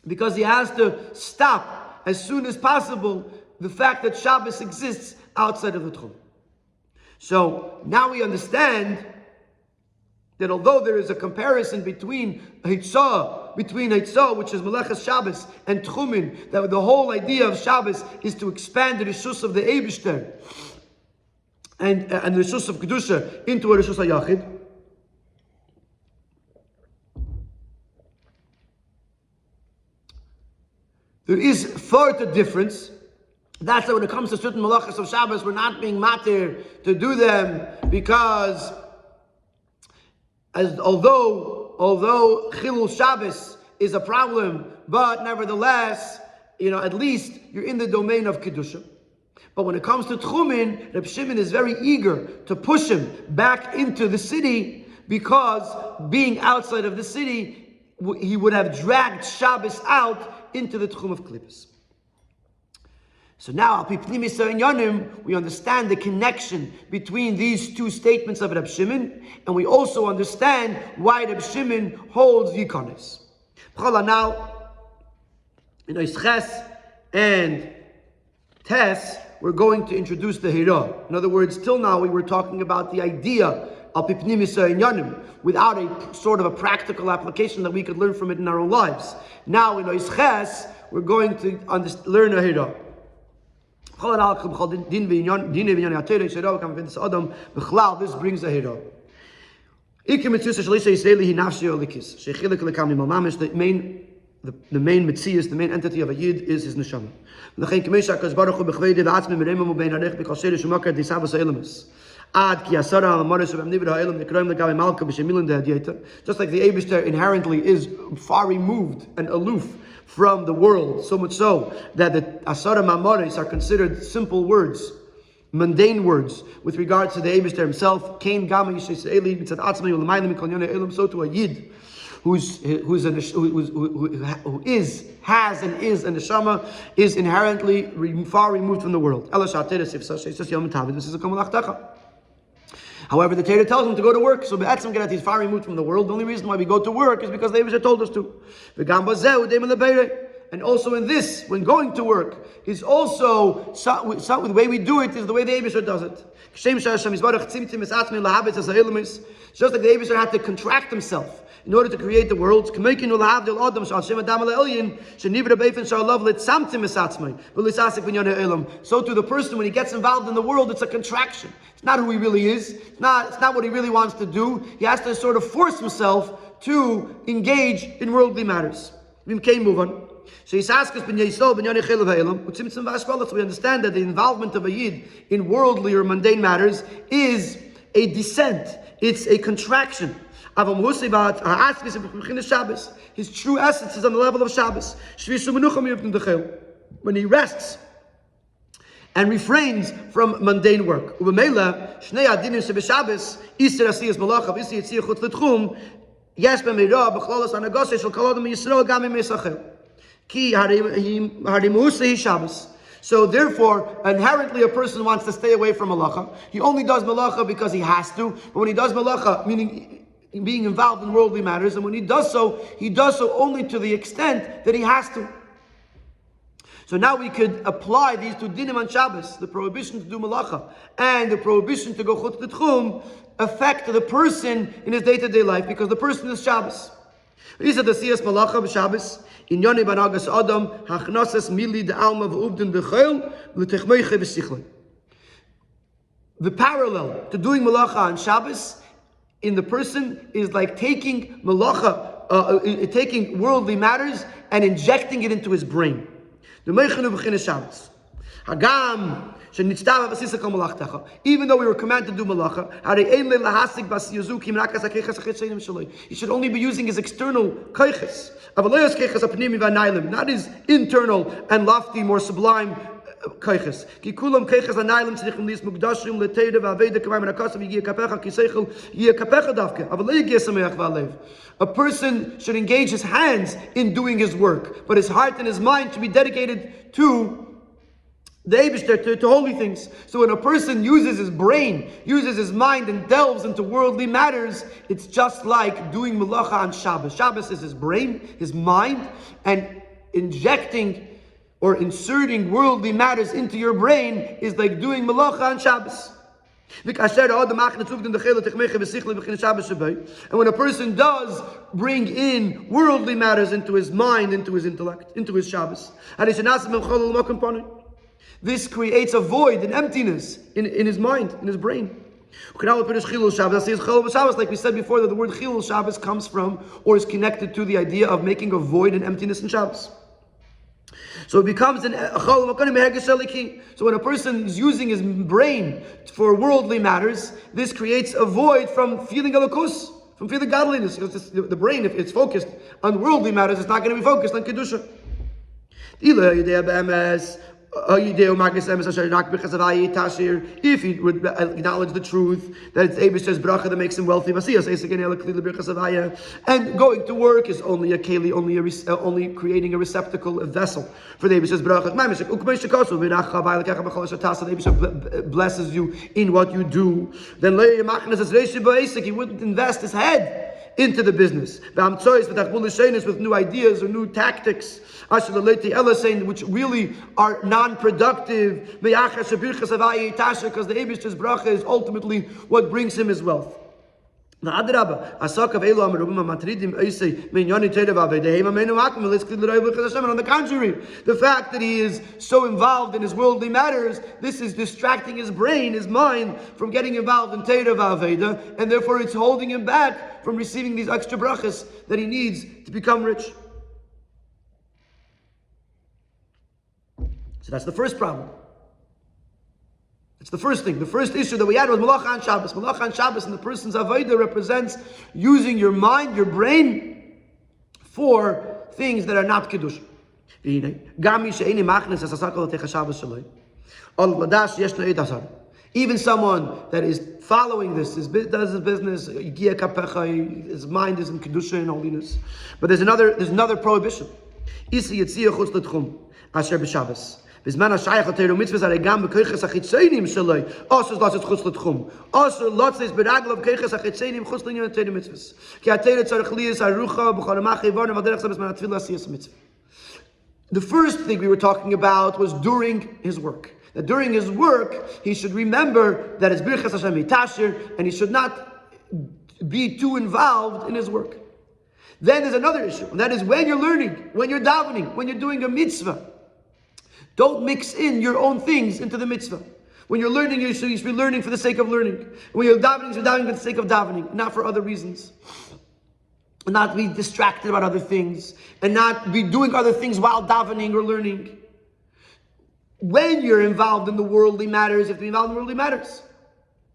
Because he has to stop as soon as possible the fact that Shabbos exists outside of the Tchum. So now we understand that although there is a comparison between Hitzah, which is Melechas Shabbos, and Tchumen, that the whole idea of Shabbos is to expand the Rishus of the Eibishter and the Rishus of Kedusha into a Rishus HaYachid. There is further difference. That's that when it comes to certain malachas of Shabbos, we're not being matir to do them because, although Chilul Shabbos is a problem, but nevertheless, at least you're in the domain of Kedusha. But when it comes to Tchumen, Reb Shimon is very eager to push him back into the city, because being outside of the city, he would have dragged Shabbos out into the Tchum of Klippos. So now, we understand the connection between these two statements of Reb Shimon, and we also understand why Reb Shimon holds Yikonis. Now, in Ches and Tes, we're going to introduce the Hira. In other words, till now we were talking about the idea of Pipnimisa and Yanim, without a sort of a practical application that we could learn from it in our own lives. Now in Ches, we're going to learn a Hira. This brings a Hira. The main Metzias, the main entity of a Yid is his Neshama. Just like the Eibishter inherently is far removed and aloof from the world, so much so that the Asara Mamoris are considered simple words, mundane words, with regards to the Eibishter himself. So to a Yid who has and is a neshama, is inherently far removed from the world. However, the Torah tells him to go to work, so he's far removed from the world. The only reason why we go to work is because the Eibishter told us to. And also in this, when going to work, is also the way we do it is the way the Eibishter does it. Just like the Eibishter had to contract himself in order to create the world. So to the person, when he gets involved in the world, it's a contraction. It's not who he really is. It's not what he really wants to do. He has to sort of force himself to engage in worldly matters. So we understand that the involvement of a Yid in worldly or mundane matters is a descent. It's a contraction. His true essence is on the level of Shabbos. When he rests and refrains from mundane work. So therefore, inherently a person wants to stay away from malacha. He only does malacha because he has to. But when he does malacha, meaning being involved in worldly matters, and when he does so only to the extent that he has to. So now we could apply these two dinim on Shabbos, the prohibition to do malacha and the prohibition to go chutz l'tchum, affect the person in his day-to-day life, because the person is Shabbos. He said the siyas malacha b'Shabbos, inyoni banagas adam, hachnasas mili de'alma v'ubdin b'chayil, l'techmeiche v'sichlin. The parallel to doing malacha on Shabbos in the person is like taking malacha, taking worldly matters and injecting it into his brain. Even though we were commanded to do malacha, he should only be using his external keiches, not his internal and lofty, more sublime keiches. A person should engage his hands in doing his work, but his heart and his mind should be dedicated to the Eibishter, to holy things. So when a person uses his brain, uses his mind, and delves into worldly matters, it's just like doing malacha on Shabbos. Shabbos is his brain, his mind, and injecting or inserting worldly matters into your brain is like doing malacha on Shabbos. And when a person does bring in worldly matters into his mind, into his intellect, into his Shabbos, this creates a void, an emptiness in his mind, in his brain. Like we said before, that the word Chilul Shabbos comes from or is connected to the idea of making a void and emptiness in Shabbos. So it becomes so when a person is using his brain for worldly matters, this creates a void from feeling alakus, from feeling godliness. Because the brain, if it's focused on worldly matters, it's not going to be focused on kedusha. If he would acknowledge the truth that it's Eibishter's bracha that makes him wealthy, and going to work is only a keli, only creating a receptacle, a vessel for the Eibishter's bracha. The Eibishter blesses you in what you do. Then he wouldn't invest his head into the business with new ideas or new tactics, which really are non-productive, because the Eibishter's bracha is ultimately what brings him his wealth. On the contrary, the fact that he is so involved in his worldly matters, this is distracting his brain, his mind, from getting involved in Torah v'Aveda, and therefore it's holding him back from receiving these extra brachas that he needs to become rich. So that's the first problem. It's the first thing. The first issue that we had was Malacha on Shabbos. Malacha on Shabbos and the person's Avodah represents using your mind, your brain, for things that are not Kiddush. Even someone that is following this, does his business, his mind is in Kedusha and holiness. But there's another prohibition. Asher b'Shabbos. בזמן השייך לתורה ומצוות הרי גם בכוחות החיצוניים שלו אסור לעשות חוץ לתחום. אסור לעשות ברגליו בכוחות החיצוניים חוץ לעניין התורה ומצוות. כי התורה צריך להיות ערוכה בכל המח איברנו ודרך זה בזמן התפילה עשיית מצווה. The first thing we were talking about was during his work. That during his work, he should remember that his birchas Hashem yitasher, and he should not be too involved in his work. Then there's another issue, and that is when you're learning, when you're davening, when you're doing a mitzvah. Don't mix in your own things into the mitzvah. When you're learning, you should be learning for the sake of learning. When you're davening for the sake of davening, not for other reasons. And not be distracted about other things, and not be doing other things while davening or learning. When you're involved in the worldly matters, you have to be involved in the worldly matters.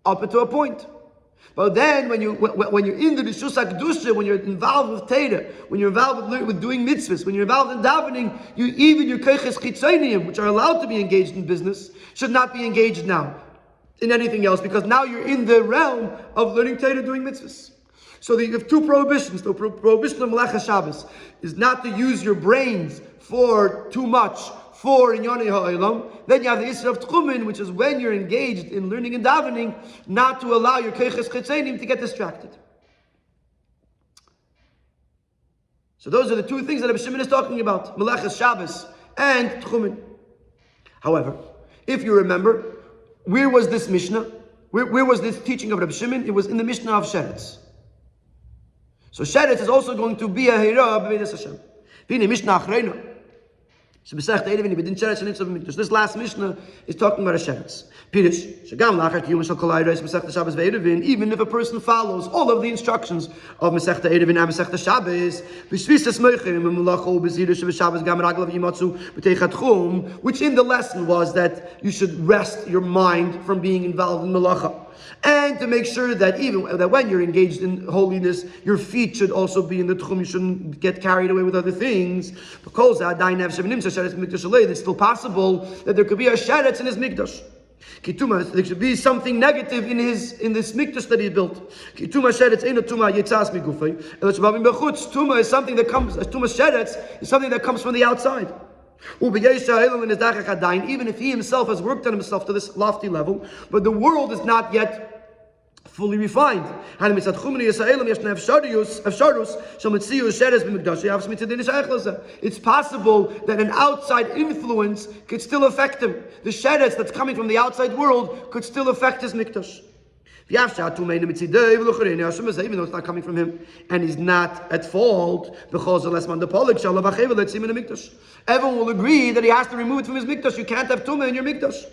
Up to a point. But then when you're in the Rishus HaKdusha, when you're involved with Torah, when you're involved with doing mitzvahs, when you're involved in davening, even your koiches chitzoniim, which are allowed to be engaged in business, should not be engaged now in anything else, because now you're in the realm of learning Torah, doing mitzvahs. So you have two prohibitions. The prohibition of Melechas Shabbos is not to use your brains for too much for Inyonei Ha'olam. Then you have the Isra of Tchumen, which is when you're engaged in learning and davening, not to allow your Keiches Chetzenim to get distracted. So those are the two things that Rabbi Shimon is talking about, Melechas Shabbos and Tchumen. However, if you remember, where was this Mishnah? Where was this teaching of Rabbi Shimon? It was in the Mishnah of Sheretz. So Sheretz is also going to be a Hira b'Vedas Hashem. V'nei Mishnah Achreina. So Mesechta Eiruvin, we didn't Sheretz and Nitzvah Mikdash. This last Mishnah is talking about a Sheretz. Pirish, Shagam Lachar Kiyum Shal Kol Hayros Mesechta Shabbos Eiruvin. Even if a person follows all of the instructions of Mesechta Eiruvin and Mesechta Shabbos, B'Shvisas Moichim Melacho B'Zirush V'Shabbos Gam Raglav Yimatzu B'Teichat Chum, which in the lesson was that you should rest your mind from being involved in Melacha. And to make sure that even that when you're engaged in holiness, your feet should also be in the tchum. You shouldn't get carried away with other things. Because it's still possible that there could be a sheretz in his mikdash. There should be something negative in this mikdash that he built. Tuma is something that comes. Tuma sheretz is something that comes from the outside. Even if he himself has worked on himself to this lofty level, but the world is not yet fully refined. It's possible that an outside influence could still affect him. The sheretz that's coming from the outside world could still affect his mikdash. Even though it's not coming from him and he's not at fault, everyone will agree that he has to remove it from his mikdash. You can't have tumah in your mikdash.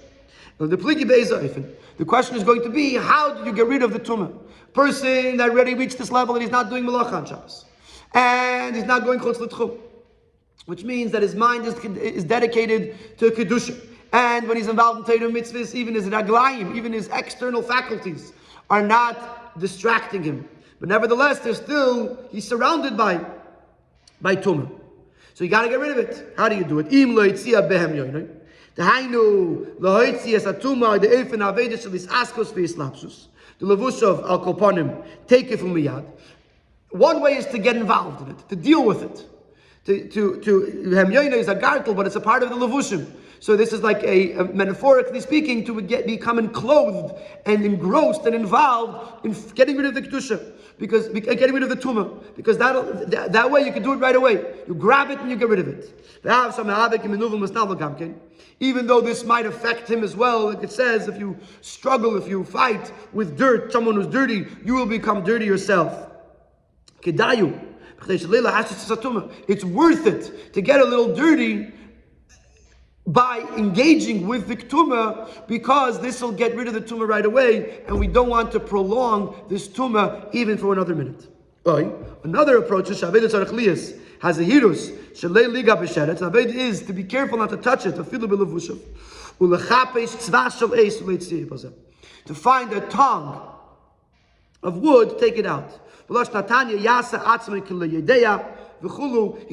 The question is going to be, how do you get rid of the tumah? Person that already reached this level and he's not doing malacha on Shabbos, and he's not going chutz l'tchum, which means that his mind is dedicated to kedusha. And when he's involved in Torah mitzvahs, even his raglayim, even his external faculties are not distracting him. But nevertheless, he's surrounded by tumah. So you got to get rid of it. How do you do it? Im lo yitzia behem yoynoi. Dehainu lo yitzia satumah de'efen aveda shelis askos ve'islapsus. The levushov al koponim take it from miyad. One way is to get involved in it, to deal with it. To hem yoynoi is a gartel, but it's a part of the levushim. So this is like a metaphorically speaking, to become enclosed and engrossed and involved in getting rid of the kedusha, because getting rid of the tumah, because that way you can do it right away. You grab it and you get rid of it. Even though this might affect him as well, like it says, if you struggle, if you fight with dirt, someone who's dirty, you will become dirty yourself. It's worth it to get a little dirty by engaging with the tumah, because this will get rid of the tumah right away, and we don't want to prolong this tumah even for another minute. Another approach is has a hirus shalei liga b'sheretz. Aved is to be careful not to touch it. To find a tongue of wood, take it out. You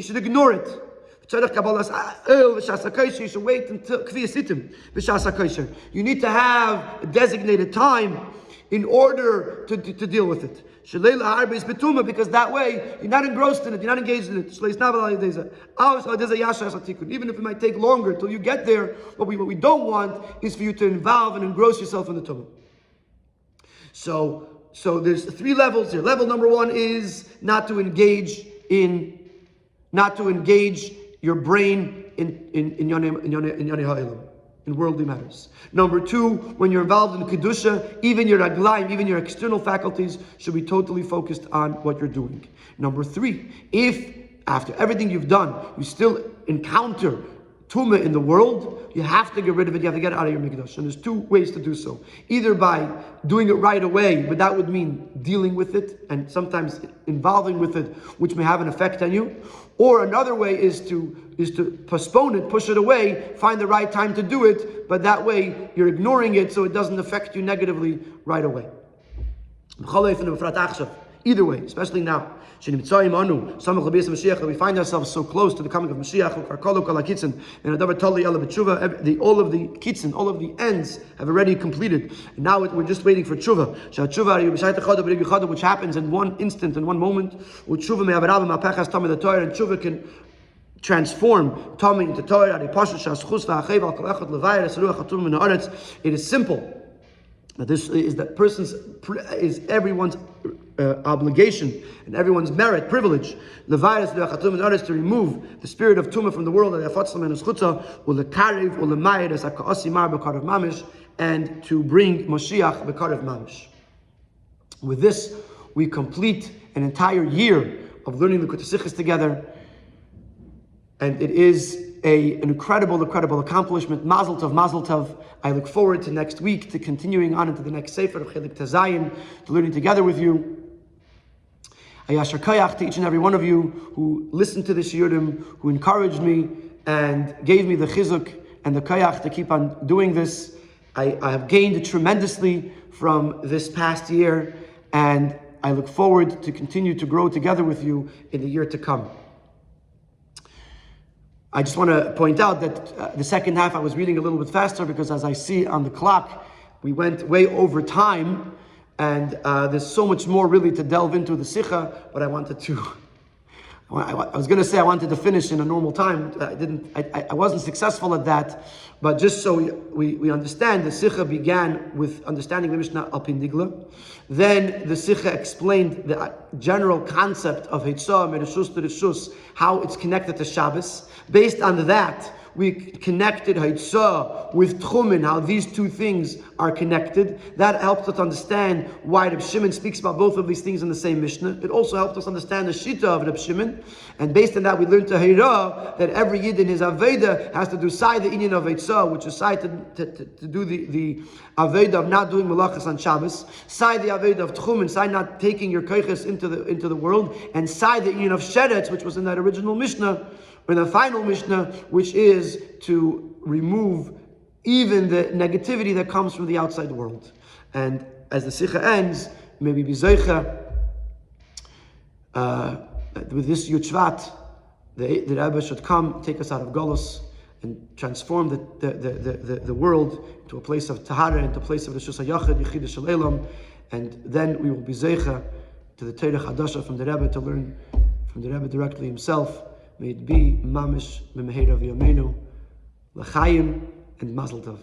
should ignore it. You should wait until you need to have a designated time in order to deal with it. Because that way you're not engrossed in it, you're not engaged in it. Even if it might take longer till you get there, what we don't want is for you to involve and engross yourself in the tumah. So there's three levels here. Level number one is not to engage your brain in Yonei Ha'olam, in worldly matters. Number two, when you're involved in kedusha, even your raglayim, even your external faculties should be totally focused on what you're doing. Number three, if after everything you've done, you still encounter tumah in the world, you have to get rid of it. You have to get it out of your mikdash. And there's two ways to do so. Either by doing it right away, but that would mean dealing with it and sometimes involving with it, which may have an effect on you. Or another way is to postpone it, push it away, find the right time to do it, but that way you're ignoring it so it doesn't affect you negatively right away. Either way, especially now, that we find ourselves so close to the coming of Mashiach, and all of the kitzin, all of the ends have already completed. And now we're just waiting for tshuva, which happens in one instant, in one moment. And tshuva can transform Tommy into Torah. It is simple. That this is everyone's obligation and everyone's merit, privilege. To remove the spirit of tumah from the world, and to bring Moshiach b'karev mamish. With this, we complete an entire year of learning the Sichos together, and it is an incredible accomplishment. Mazel tov, mazel tov. I look forward to next week, to continuing on into the next Sefer of Chelek Tazayin, to learning together with you. Ayashar Kayach to each and every one of you who listened to the shiurim, who encouraged me and gave me the chizuk and the kayach to keep on doing this. I have gained tremendously from this past year, and I look forward to continue to grow together with you in the year to come. I just want to point out that the second half I was reading a little bit faster because, as I see on the clock, we went way over time, and there's so much more really to delve into the Sikha, but I wanted to finish in a normal time. I wasn't successful at that, but just so we understand, the Sikha began with understanding the Mishnah al Pindigla. Then the Sikha explained the general concept of Heitzah, Mereshus to Reshus, how it's connected to Shabbos. Based on that, we connected Heitzah with Tchumen, how these two things are connected. That helped us understand why Reb Shimon speaks about both of these things in the same Mishnah. It also helped us understand the Shita of Reb Shimon. And based on that, we learned to Heirah that every Yid in his Aveda has to do Sai the Inyan of Heitzah, which is Sai to do the Aveda of not doing Malachas on Shabbos, Sai the Aveda of Tchumen, Sai not taking your Koiches into the world, and Sai the Inyan of Sheretz, which was in that original Mishnah, in the final Mishnah, which is to remove even the negativity that comes from the outside world. And as the Sikha ends, maybe Bizaycha, with this Yud Shvat, the Rabbi should come, take us out of Golus, and transform the world into a place of Tahara, into a place of Reshus HaYachid, Yechidah Shel Elam, and then we will be Zeicha to the Torah Chadasha from the Rabbi, to learn from the Rabbi directly himself. May it be mamish b'meheira v'yameinu, l'chaim and mazel tov.